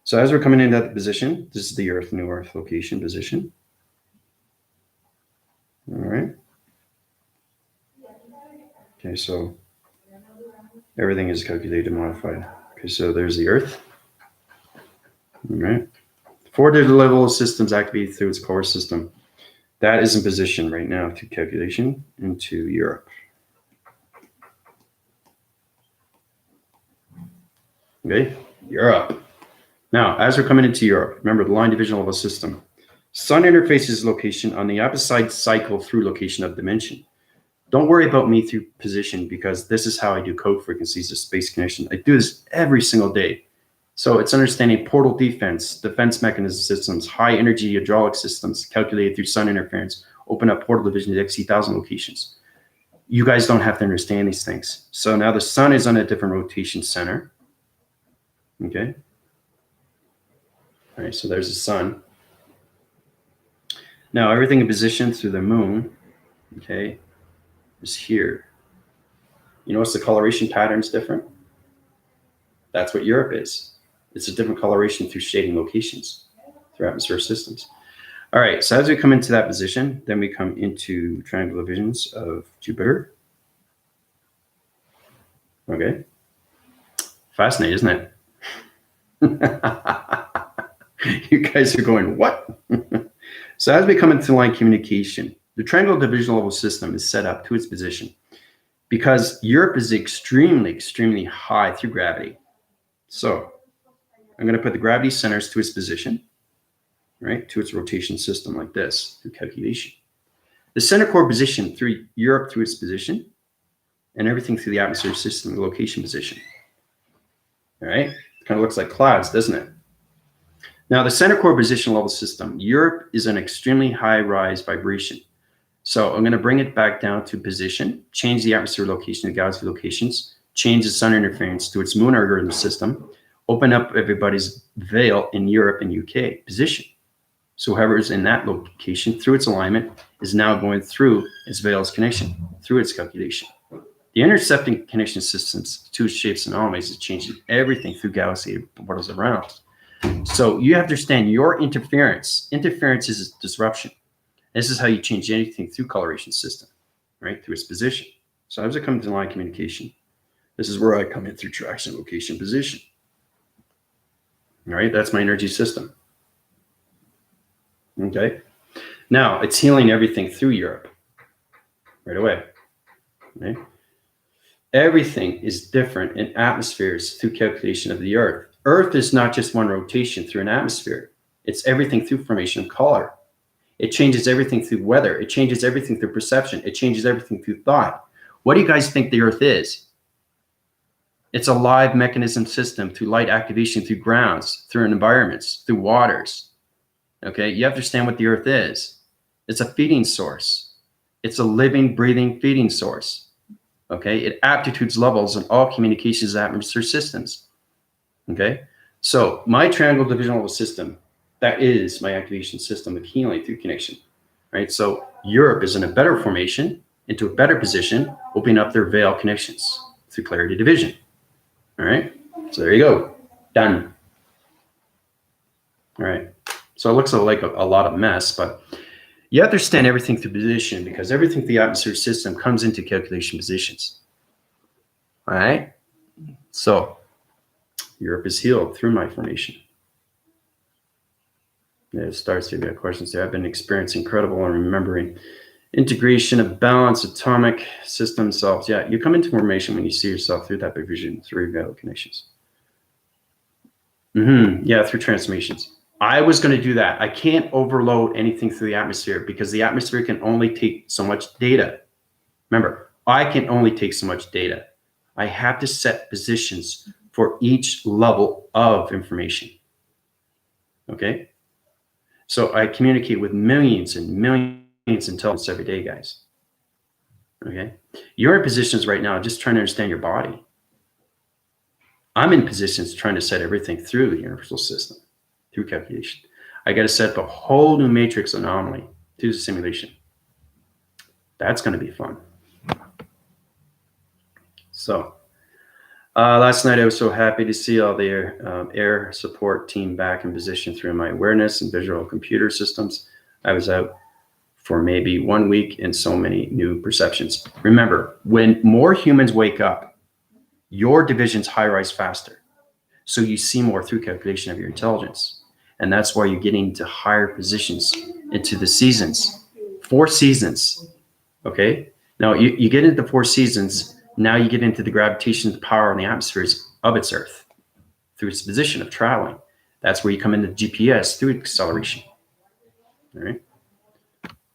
So as we're coming into that position, this is the earth, new earth location position. All right. Okay, so everything is calculated, modified. Okay, so there's the earth. All right. 4-digit level of systems activated through its core system. That is in position right now through calculation into Europe. Okay, Europe. Now, as we're coming into Europe, remember the line division level system. Sun interfaces location on the opposite cycle through location of dimension. Don't worry about me through position because this is how I do code frequencies of space connection. I do this every single day. So it's understanding portal defense mechanism systems, high energy hydraulic systems calculated through sun interference, open up portal division to XC1000 locations. You guys don't have to understand these things. So now the sun is on a different rotation center. Okay. All right, so there's the sun. Now everything in position through the moon, okay, is here. You notice the coloration pattern is different? That's what Europe is. It's a different coloration through shading locations, through atmospheric systems. All right, so as we come into that position, then we come into triangular visions of Jupiter. Okay. Fascinating, isn't it? You guys are going, what? So as we come into line communication, the triangular division level system is set up to its position because Europe is extremely, extremely high through gravity. So I'm going to put the gravity centers to its position, right, to its rotation system like this through calculation. The center core position through Europe through its position, and everything through the atmosphere system, the location position. All right, it kind of looks like clouds, doesn't it? Now, the center core position level system, Europe is an extremely high rise vibration. So I'm going to bring it back down to position, change the atmosphere location to galaxy locations, change the sun interference to its moon algorithm system, open up everybody's veil in Europe and UK position. So whoever's in that location through its alignment is now going through its veil's connection, through its calculation. The intercepting connection systems, two shapes and anomalies, is changing everything through galaxy portals around. So you have to understand your interference. Interference is disruption. This is how you change anything through coloration system, right? Through its position. So as I come to line communication, this is where I come in through traction, location, position. All right, that's my energy system. Okay. Now it's healing everything through Europe right away. Right? Everything is different in atmospheres through calculation of the Earth. Earth is not just one rotation through an atmosphere. It's everything through formation of color. It changes everything through weather. It changes everything through perception. It changes everything through thought. What do you guys think the Earth is? It's a live mechanism system through light activation, through grounds, through environments, through waters. Okay, you have to understand what the Earth is. It's a feeding source. It's a living, breathing feeding source. Okay, it aptitudes levels in all communications atmosphere systems. Okay, so my triangle division level system, that is my activation system of healing through connection, right? So Europe is in a better formation, into a better position, opening up their veil connections through clarity division. All right, so there you go, done. All right, so it looks like a lot of mess, but you have to understand everything through position because everything through the atmosphere system comes into calculation positions. All right, so Europe is healed through my formation. Yeah, it starts to get questions there. I've been experiencing incredible and remembering integration of balance, atomic system selves. Yeah, you come into formation when you see yourself through that vision, through veil connections. Yeah, through transformations. I was going to do that. I can't overload anything through the atmosphere because the atmosphere can only take so much data. Remember, I can only take so much data. I have to set positions for each level of information. Okay? So I communicate with millions and millions of intelligence every day, guys. Okay? You're in positions right now just trying to understand your body. I'm in positions trying to set everything through the universal system, through calculation. I got to set up a whole new matrix anomaly to the simulation. That's going to be fun. So last night I was so happy to see all the air support team back in position through my awareness and visual computer systems. I was out for maybe 1 week and so many new perceptions. Remember, when more humans wake up, your divisions high rise faster. So you see more through calculation of your intelligence. And that's why you're getting to higher positions into the seasons. 4 seasons. Okay? Now you get into 4 seasons. Now you get into the gravitation, the power, and the atmospheres of its Earth through its position of traveling. That's where you come into GPS through acceleration. All right?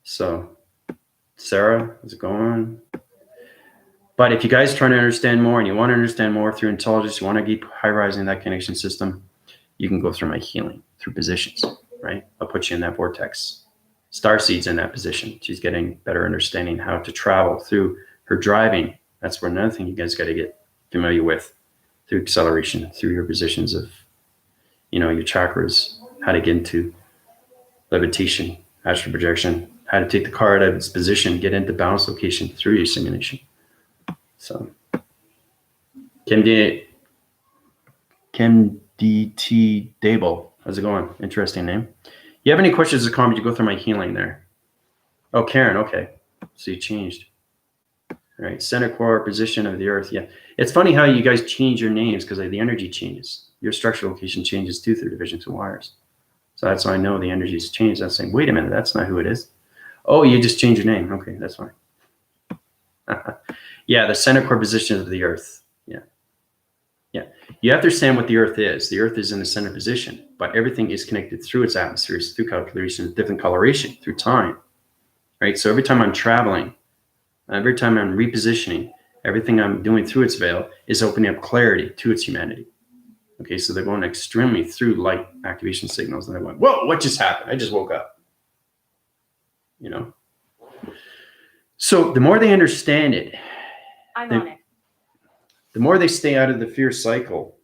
So, Sarah, how's it going? But if you guys are trying to understand more and you want to understand more through intelligence, you want to keep high-rising that connection system, you can go through my healing through positions, right? I'll put you in that vortex. Starseed's in that position. She's getting better understanding how to travel through her driving. That's where another thing you guys got to get familiar with through acceleration, through your positions of, your chakras, how to get into levitation, astral projection, how to take the car out of its position, get into balance location through your simulation. So, Kim DT Dable, how's it going? Interesting name. You have any questions or comments, you go through my healing there. Oh, Karen, okay. So you changed. All right, center core position of the Earth. Yeah, it's funny how you guys change your names because the energy changes. Your structural location changes too through divisions of wires. So that's how I know the energy's changed. I'm saying, wait a minute, that's not who it is. Oh, you just changed your name. Okay, that's fine. Yeah, the center core position of the Earth. Yeah. You have to understand what the Earth is. The Earth is in the center position, but everything is connected through its atmospheres, through calculation, different coloration, through time. Right? So every time I'm traveling, every time I'm repositioning, everything I'm doing through its veil is opening up clarity to its humanity. Okay, so they're going extremely through light activation signals. And I went, whoa, what just happened? I just woke up. So the more they understand it, I'm on it. The more they stay out of the fear cycle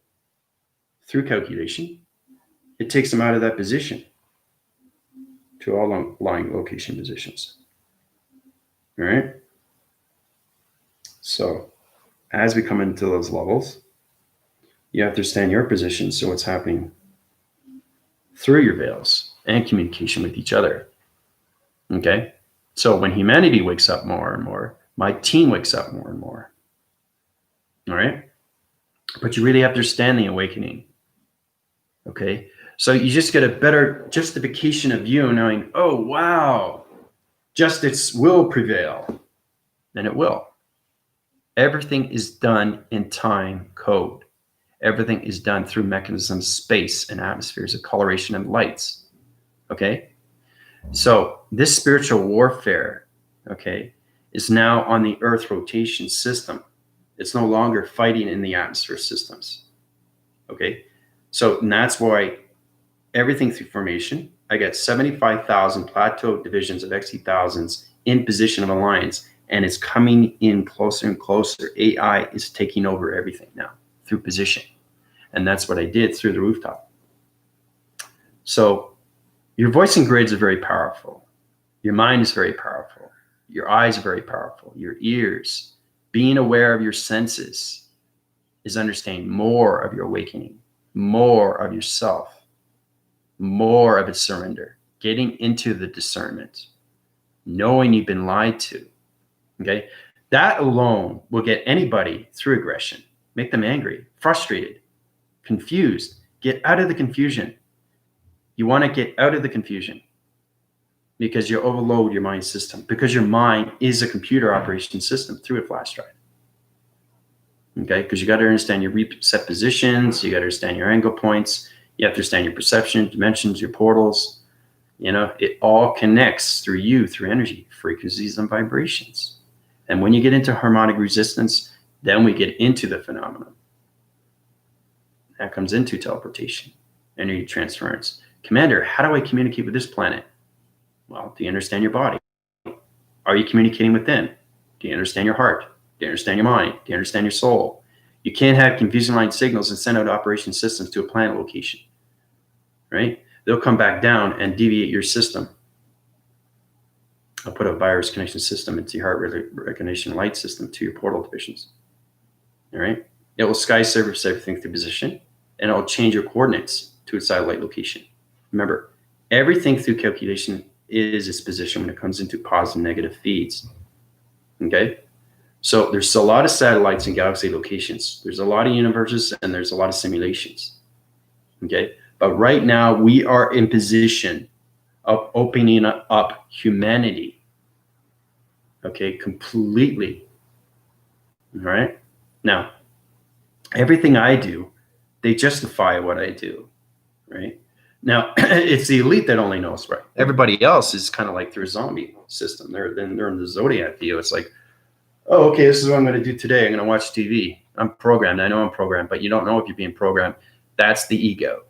through calculation, it takes them out of that position to all lying location positions. All right? So as we come into those levels, you have to understand your position, so what's happening through your veils and communication with each other. Okay? So when humanity wakes up more and more, my team wakes up more and more. All right? But you really have to understand the awakening. Okay? So you just get a better justification of you knowing, oh, wow, justice will prevail. Then it will. Everything is done in time code. Everything is done through mechanisms, space, and atmospheres of coloration and lights. Okay? So this spiritual warfare, okay, is now on the Earth rotation system. It's no longer fighting in the atmosphere systems. Okay? So that's why everything through formation, I got 75,000 plateau divisions of XT1000s in position of alliance, and it's coming in closer and closer. AI is taking over everything now through position. And that's what I did through the rooftop. So your voicing grids are very powerful. Your mind is very powerful. Your eyes are very powerful. Your ears, being aware of your senses is understanding more of your awakening, more of yourself, more of its surrender, getting into the discernment, knowing you've been lied to. Okay? That alone will get anybody through aggression, make them angry, frustrated, confused. Get out of the confusion. You want to get out of the confusion because you overload your mind system, because your mind is a computer operation system through a flash drive. Okay, because you got to understand your reset positions, you got to understand your angle points, you have to understand your perception, dimensions, your portals. It all connects through you, through energy, frequencies, and vibrations. And when you get into harmonic resistance, then we get into the phenomenon. That comes into teleportation, energy transference. Commander, how do I communicate with this planet? Well, do you understand your body? Are you communicating with them? Do you understand your heart? Do you understand your mind? Do you understand your soul? You can't have confusing line signals and send out operation systems to a planet location, right? They'll come back down and deviate your system. I'll put a virus connection system into your heart recognition light system to your portal divisions. All right? It will sky service everything through position, and it will change your coordinates to its satellite location. Remember, everything through calculation is its position when it comes into positive and negative feeds. Okay? So there's a lot of satellites in galaxy locations. There's a lot of universes, and there's a lot of simulations. Okay. But right now we are in position of opening up humanity. Okay. Completely. All right. Now, everything I do, they justify what I do. Right. Now, it's the elite that only knows, right? Everybody else is kind of like through a zombie system. They're in the zodiac view. It's like, oh, okay, this is what I'm going to do today. I'm going to watch TV. I'm programmed. I know I'm programmed, but you don't know if you're being programmed. That's the ego.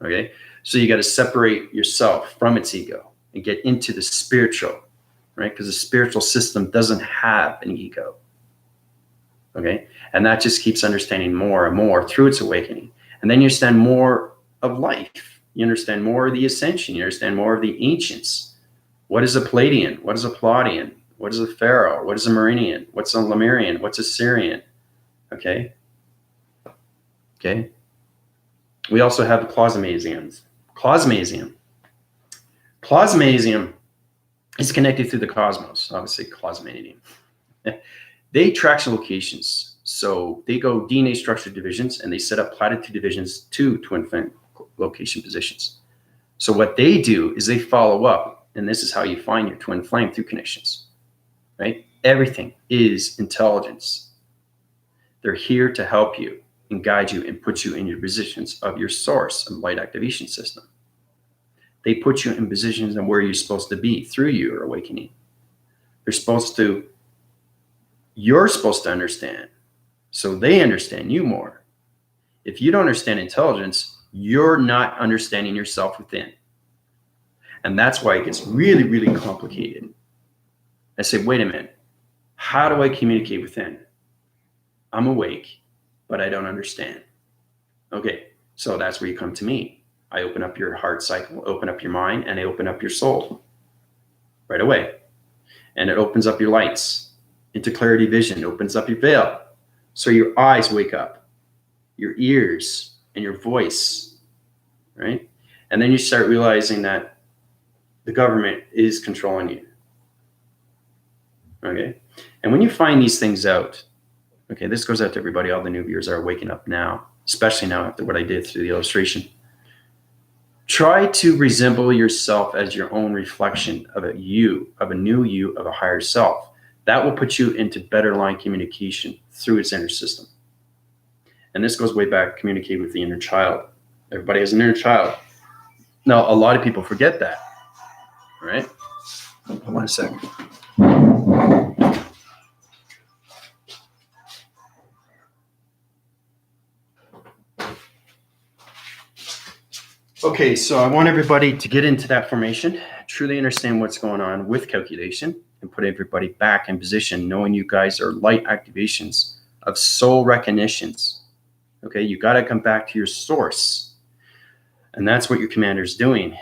Okay. So you got to separate yourself from its ego and get into the spiritual, right? Because the spiritual system doesn't have an ego. Okay. And that just keeps understanding more and more through its awakening. And then you understand more of life. You understand more of the ascension. You understand more of the ancients. What is a Palladian? What is a Palladian? What is a Pharaoh? What is a Meridian? What's a Lemurian? What's a Syrian? Okay. Okay. We also have the Plasmasians. Plasmasium is connected through the cosmos, obviously Plasmadium. They track locations. So they go DNA structure divisions and they set up platitude divisions to twin flame location positions. So what they do is they follow up, and this is how you find your twin flame through connections, right? Everything is intelligence. They're here to help you and guide you and put you in your positions of your source and light activation system. They put you in positions of where you're supposed to be through your awakening. You're supposed to understand, so they understand you more. If you don't understand intelligence, you're not understanding yourself within. And that's why it gets really, really complicated. I say, wait a minute, how do I communicate within? I'm awake, but I don't understand. Okay, so that's where you come to me. I open up your heart cycle, open up your mind, and I open up your soul right away. And it opens up your lights into clarity vision, opens up your veil. So your eyes wake up, your ears and your voice, right? And then you start realizing that the government is controlling you. Okay. And when you find these things out, okay, this goes out to everybody. All the new viewers are waking up now, especially now after what I did through the illustration. Try to resemble yourself as your own reflection of a you, of a new you, of a higher self. That will put you into better line communication through its inner system. And this goes way back, communicate with the inner child. Everybody has an inner child. Now, a lot of people forget that, right? Hold on a second. Okay, so I want everybody to get into that formation, truly understand what's going on with calculation, and put everybody back in position, knowing you guys are light activations of soul recognitions. Okay, you got to come back to your source. And that's what your commander is doing.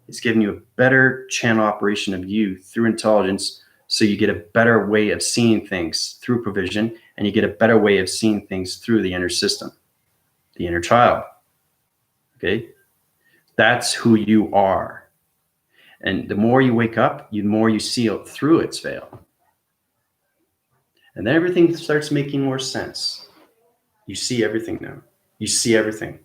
It's giving you a better channel operation of you through intelligence, so you get a better way of seeing things through provision, and you get a better way of seeing things through the inner system, the inner child. Okay? That's who you are. And the more you wake up, the more you see it through its veil. And then everything starts making more sense. You see everything now. You see everything.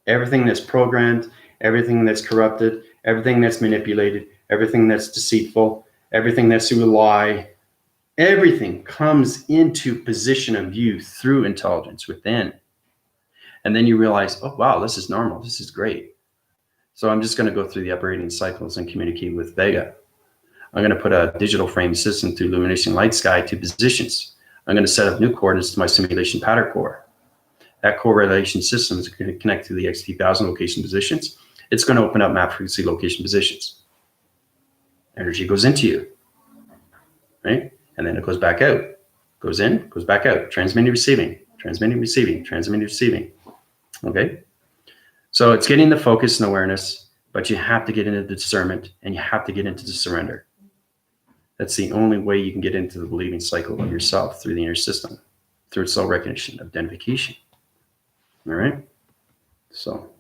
Everything that's programmed, everything that's corrupted, everything that's manipulated, everything that's deceitful, everything that's through a lie, everything comes into position of you through intelligence within. And then you realize, oh, wow, this is normal. This is great. So I'm just going to go through the operating cycles and communicate with Vega. I'm going to put a digital frame system through illumination light sky to positions. I'm going to set up new coordinates to my simulation pattern core. That correlation system is going to connect to the XT1000 location positions. It's going to open up map frequency location positions. Energy goes into you, right? And then it goes back out. Goes in, goes back out. Transmitting, receiving, transmitting, receiving, transmitting, receiving. Okay? So it's getting the focus and awareness, but you have to get into the discernment, and you have to get into the surrender. That's the only way you can get into the believing cycle of yourself through the inner system, through its soul recognition, identification. All right? So,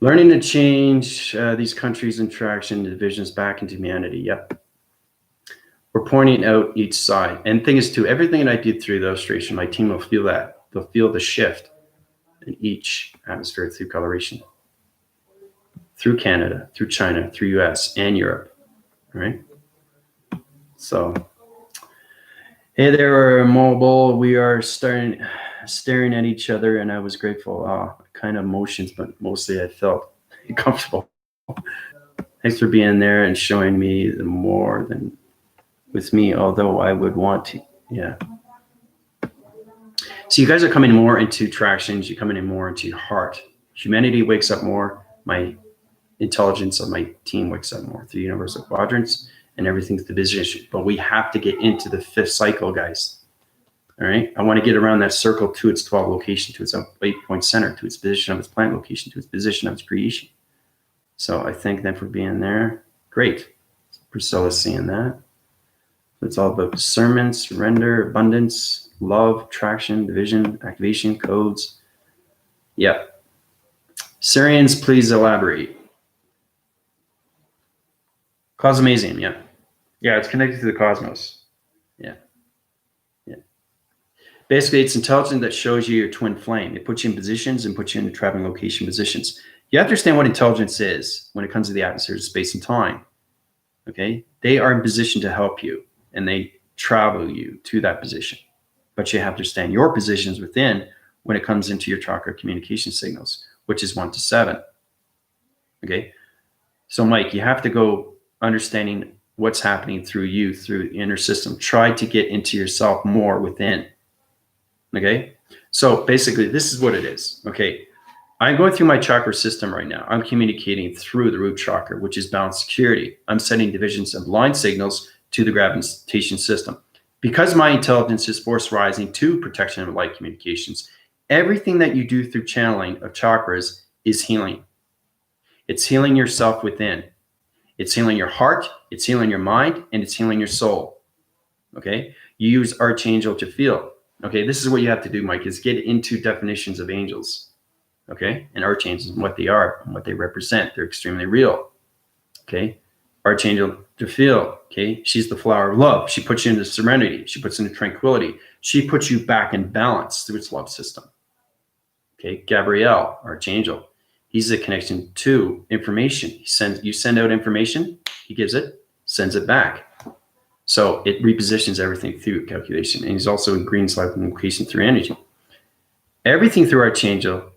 learning to change these countries' interaction divisions back into humanity. Yep. We're pointing out each side. And thing is, too, everything that I did through the illustration, my team will feel that. they'll feel the shift in each atmosphere through coloration, through Canada, through China, through US and Europe, right? So, hey there, Mobile. We are staring at each other, and I was grateful. Kind of emotions, but mostly I felt comfortable. Thanks for being there and showing me the more than with me, although I would want to. Yeah. So you guys are coming more into tractions. You're coming in more into your heart. Humanity wakes up more. My intelligence of my team wakes up more through universal quadrants and everything's the position. But we have to get into the fifth cycle, guys. All right. I want to get around that circle to its 12 location, to its 8-point center, to its position of its plant location, to its position of its creation. So I thank them for being there. Great. Priscilla's seeing that. It's all about discernment, surrender, abundance, love, traction, division, activation, codes. Yeah. Syrians, please elaborate. Cosmasium, yeah. Yeah, it's connected to the cosmos. Yeah. Yeah. Basically, it's intelligence that shows you your twin flame. It puts you in positions and puts you into traveling location positions. You have to understand what intelligence is when it comes to the atmosphere of space and time. Okay? They are in position to help you, and they travel you to that position. But you have to understand your positions within when it comes into your chakra communication signals, which is 1 to 7. Okay? So, Mike, you have to go understanding what's happening through you, through the inner system. Try to get into yourself more within. Okay? So, basically, this is what it is. Okay? I'm going through my chakra system right now. I'm communicating through the root chakra, which is balanced security. I'm sending divisions of line signals to the gravitation system. Because my intelligence is force rising to protection of light communications, everything that you do through channeling of chakras is healing. It's healing yourself within. It's healing your heart, it's healing your mind, and it's healing your soul. Okay? You use Archangel to feel. Okay, this is what you have to do, Mike, is get into definitions of angels. Okay, and archangels and what they are and what they represent. They're extremely real. Okay, Archangel Jophiel. Okay, she's the flower of love. She puts you into serenity. She puts you into tranquility. She puts you back in balance through its love system. Okay, Gabriel, Archangel. He's a connection to information. You send out information. He gives it, sends it back. So it repositions everything through calculation. And he's also in green slide communication through energy. Everything through Archangel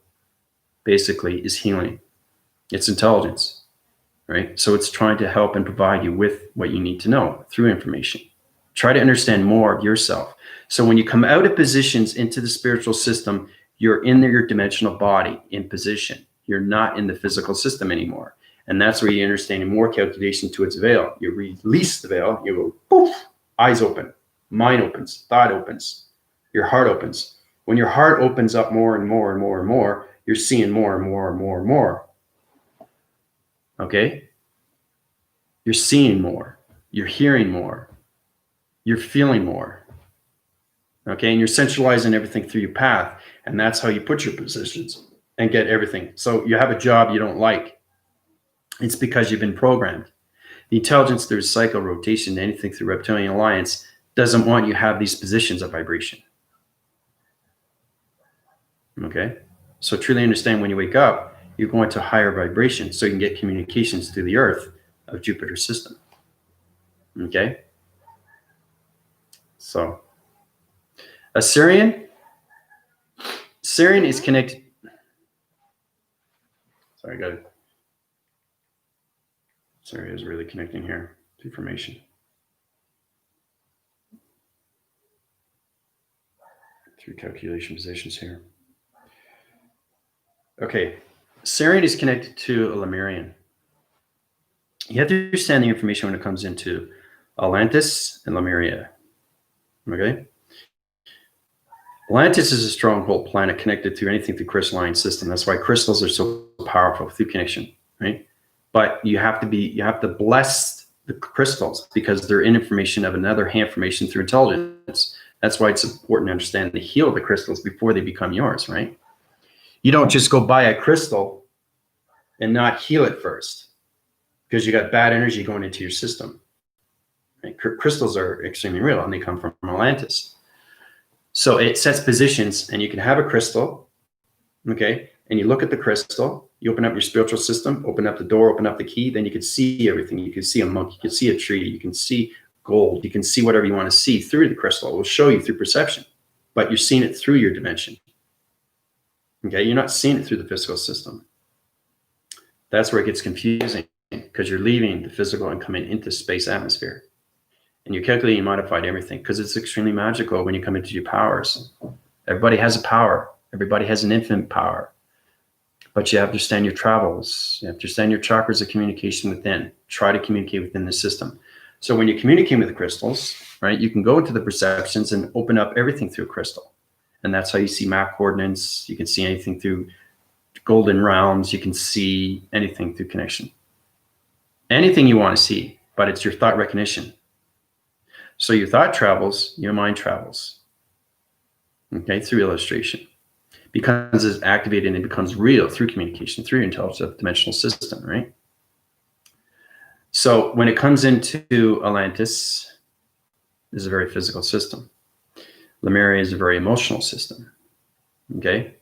basically is healing. It's intelligence, right? So it's trying to help and provide you with what you need to know through information. Try to understand more of yourself. So when you come out of positions into the spiritual system, you're in your dimensional body in position. You're not in the physical system anymore. And that's where you're understanding more calculation to its veil. You release the veil, you go poof, eyes open, mind opens, thought opens, your heart opens. When your heart opens up more and more and more and more, you're seeing more and more and more and more. Okay? You're seeing more. You're hearing more. You're feeling more. Okay? And you're centralizing everything through your path. And that's how you put your positions and get everything. So you have a job you don't like. It's because you've been programmed. The intelligence through cycle, rotation, anything through reptilian alliance doesn't want you to have these positions of vibration. Okay? So truly understand when you wake up, you're going to higher vibration so you can get communications through the earth of Jupiter's system. Okay? So, Syrian is connected. Sorry, I got it. Syrian is really connecting here to information. Through calculation positions here. Okay, Syrian is connected to a Lemurian. You have to understand the information when it comes into Atlantis and Lemuria. Okay? Atlantis is a stronghold planet connected through anything through crystalline system. That's why crystals are so powerful through connection, right? But you have to bless the crystals because they're in information of another information through intelligence. That's why it's important to understand to heal the crystals before they become yours, right? You don't just go buy a crystal and not heal it first because you got bad energy going into your system. Right? Crystals are extremely real and they come from Atlantis. So it sets positions, and you can have a crystal, okay? And you look at the crystal, you open up your spiritual system, open up the door, open up the key, then you can see everything. You can see a monk, you can see a tree, you can see gold, you can see whatever you want to see through the crystal. It will show you through perception, but you're seeing it through your dimension. Okay, you're not seeing it through the physical system. That's where it gets confusing, because you're leaving the physical and coming into space atmosphere. And you're calculating and modified everything, because it's extremely magical when you come into your powers. Everybody has a power. Everybody has an infinite power. But you have to understand your travels. You have to understand your chakras of communication within. Try to communicate within the system. So when you communicate with the crystals, right, you can go into the perceptions and open up everything through a crystal. And that's how you see map coordinates. You can see anything through golden realms. You can see anything through connection. Anything you want to see, but it's your thought recognition. So your thought travels, your mind travels, okay, through illustration. Because it's activated and it becomes real through communication, through your intelligent dimensional system, right? So when it comes into Atlantis, it's a very physical system. Lemuria is a very emotional system, okay?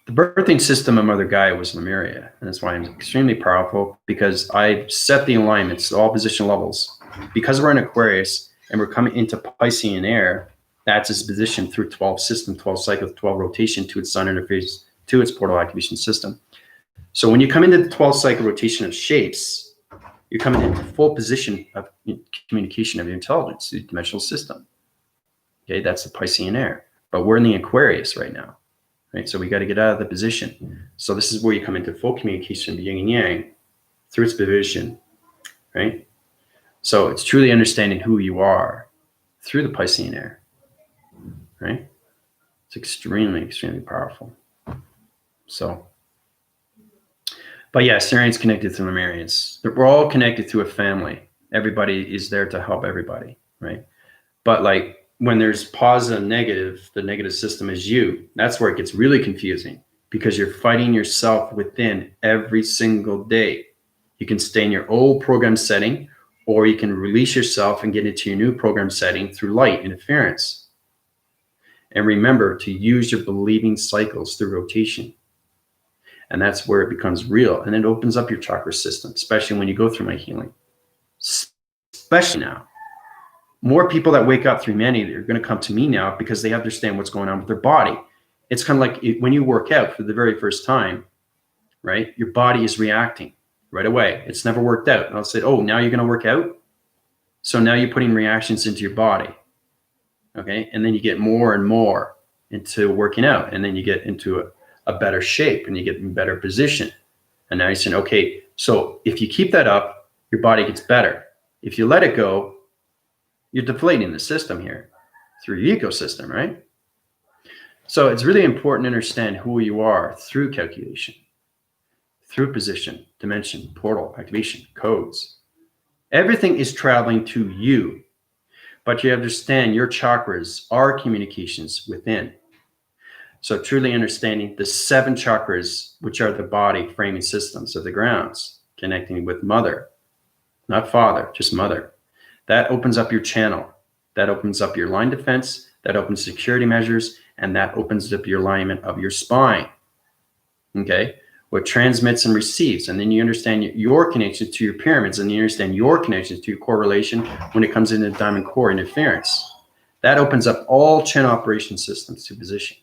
The birthing system of Mother Gaia was Lemuria, and that's why I'm extremely powerful, because I set the alignments to all position levels. Because we're in Aquarius and we're coming into Piscean air, that's its position through 12 system, 12 cycles, 12 rotation to its sun interface, to its portal activation system. So when you come into the 12 cycle rotation of shapes, you're coming into full position of communication of your intelligence, the dimensional system. Okay, that's the Piscean air. But we're in the Aquarius right now, right? So we got to get out of the position. So this is where you come into full communication of yin and yang through its position, right? So it's truly understanding who you are through the Piscean air. Right? It's extremely, extremely powerful. So, but yeah, Syrians connected to Lemurians. We're all connected to a family. Everybody is there to help everybody, right? But like when there's positive and negative, the negative system is you. That's where it gets really confusing, because you're fighting yourself within every single day. You can stay in your old program setting, or you can release yourself and get into your new program setting through light interference. And remember to use your believing cycles through rotation. And that's where it becomes real. And it opens up your chakra system, especially when you go through my healing. Especially now. More people that wake up through humanity are going to come to me now because they understand what's going on with their body. It's kind of like when you work out for the very first time, right? Your body is reacting right away. It's never worked out. And I'll say, oh, now you're going to work out? So now you're putting reactions into your body. Okay, and then you get more and more into working out, and then you get into a better shape, and you get in better position. And now you're saying, okay, so if you keep that up, your body gets better. If you let it go, you're deflating the system here through your ecosystem, right? So it's really important to understand who you are through calculation, through position, dimension, portal, activation, codes. Everything is traveling to you. But you understand your chakras are communications within. So truly understanding the 7 chakras, which are the body framing systems of the grounds, connecting with mother, not father, just mother. That opens up your channel. That opens up your line defense. That opens security measures. And that opens up your alignment of your spine. Okay? What transmits and receives. And then you understand your connection to your pyramids, and you understand your connection to your correlation when it comes into diamond core interference. That opens up all channel operation systems to position.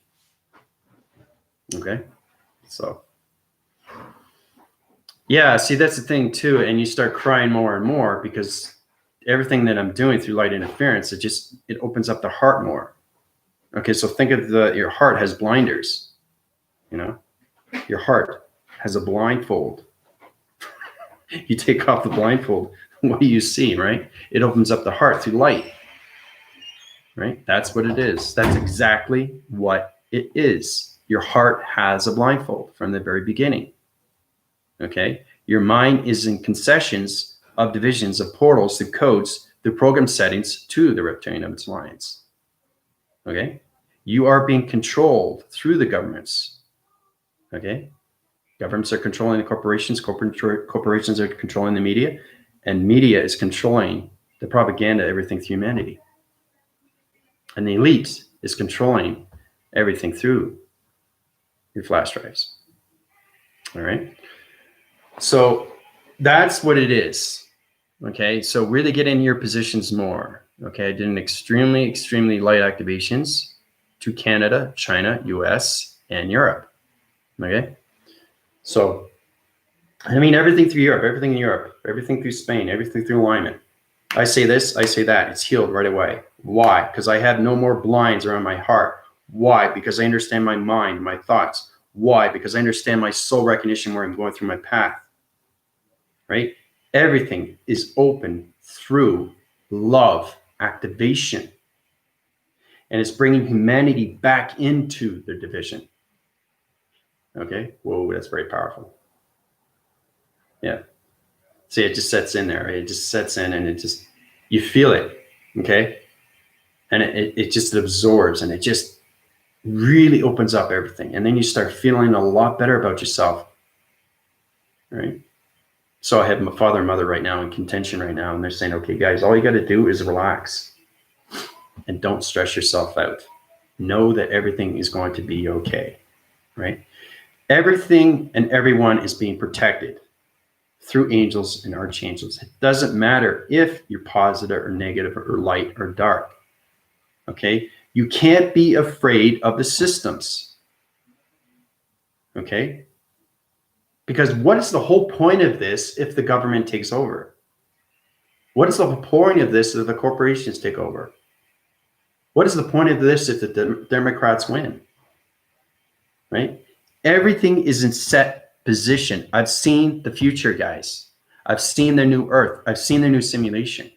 Okay? So, yeah, see, that's the thing too. And you start crying more and more because everything that I'm doing through light interference, it opens up the heart more. Okay, so think of your heart has blinders, you know? Your heart has a blindfold. You take off the blindfold, what do you see, right? It opens up the heart through light, right? That's what it is. That's exactly what it is. Your heart has a blindfold from the very beginning, okay? Your mind is in concessions of divisions of portals through codes, through program settings to the reptilian of its lines, okay? You are being controlled through the governments, okay? Governments are controlling the corporations. Corporations are controlling the media. And media is controlling the propaganda, everything through humanity. And the elite is controlling everything through your flash drives. All right. So that's what it is. Okay. So really get in your positions more. Okay. I did an extremely light activations to Canada, China, US, and Europe. Okay. So, I mean, everything through Europe, everything in Europe, everything through Spain, everything through alignment. I say this, I say that. It's healed right away. Why? Because I have no more blinds around my heart. Why? Because I understand my mind, my thoughts. Why? Because I understand my soul recognition where I'm going through my path. Right? Everything is open through love activation. And it's bringing humanity back into the division. Okay? Whoa, that's very powerful. Yeah. See, it just sets in there. Right? It just sets in and it just, you feel it. Okay? And it just absorbs and it just really opens up everything. And then you start feeling a lot better about yourself. Right? So I have my father and mother right now in contention right now. And they're saying, okay, guys, all you got to do is relax and don't stress yourself out. Know that everything is going to be okay. Right? Everything and everyone is being protected through angels and archangels. It doesn't matter if you're positive or negative or light or dark. Okay? You can't be afraid of the systems. Okay? Because what is the whole point of this if the government takes over? What is the whole point of this if the corporations take over? What is the point of this if the Democrats win? Right? Everything is in set position. I've seen the future, guys. I've seen their new Earth. I've seen their new simulation.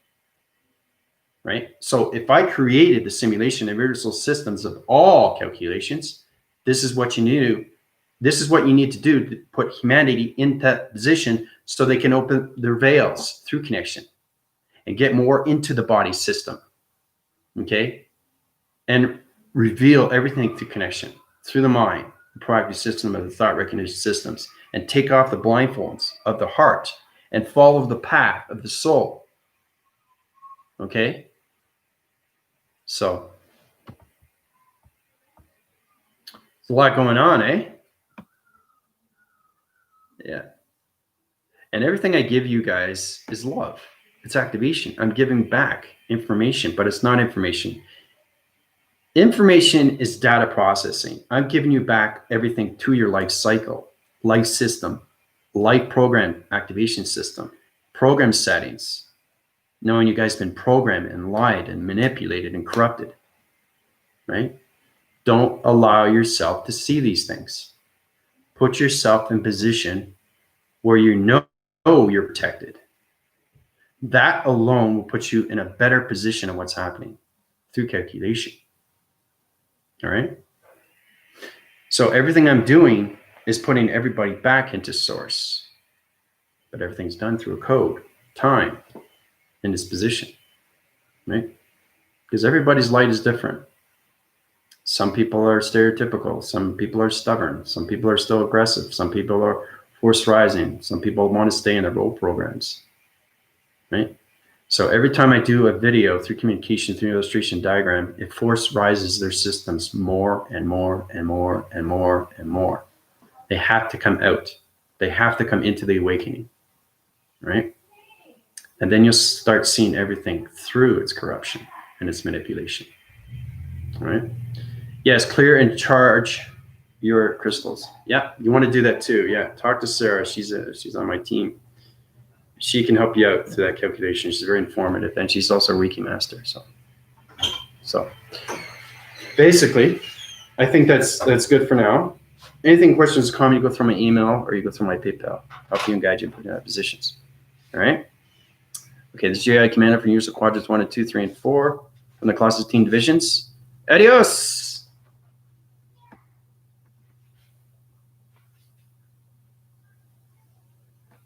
Right? So if I created the simulation of universal systems of all calculations, this is what you need to do. This is what you need to do to put humanity in that position so they can open their veils through connection and get more into the body system. Okay? And reveal everything through connection, through the mind, the proactive system of the thought recognition systems, and take off the blindfolds of the heart and follow the path of the soul. Okay? So, there's a lot going on, eh? Yeah. And everything I give you guys is love. It's activation. I'm giving back information, but it's not information. Information is data processing. I'm giving you back everything to your life cycle, life system, life program activation system, program settings, knowing you guys have been programmed and lied and manipulated and corrupted, right? Don't allow yourself to see these things. Put yourself in position where you know you're protected. That alone will put you in a better position of what's happening through calculation. All right. So everything I'm doing is putting everybody back into source, but everything's done through a code, time, and disposition, right? Because everybody's light is different. Some people are stereotypical. Some people are stubborn. Some people are still aggressive. Some people are force rising. Some people want to stay in their old programs, right? So every time I do a video through communication, through illustration diagram, it force rises their systems more and more and more and more and more. They have to come out. They have to come into the awakening, right? And then you'll start seeing everything through its corruption and its manipulation, all right? Yes, clear and charge your crystals. Yeah, you want to do that too. Yeah, talk to Sarah. She's on my team. She can help you out through that calculation. She's very informative, and she's also a Reiki master. So basically, I think that's good for now. Anything, questions, comment, you go through my email or you go through my PayPal. Help you and guide you in positions. All right. Okay, this is GI Commander for Universal Quadrants 1 and 2, 3, and 4 from the Colossus Team Divisions. Adios.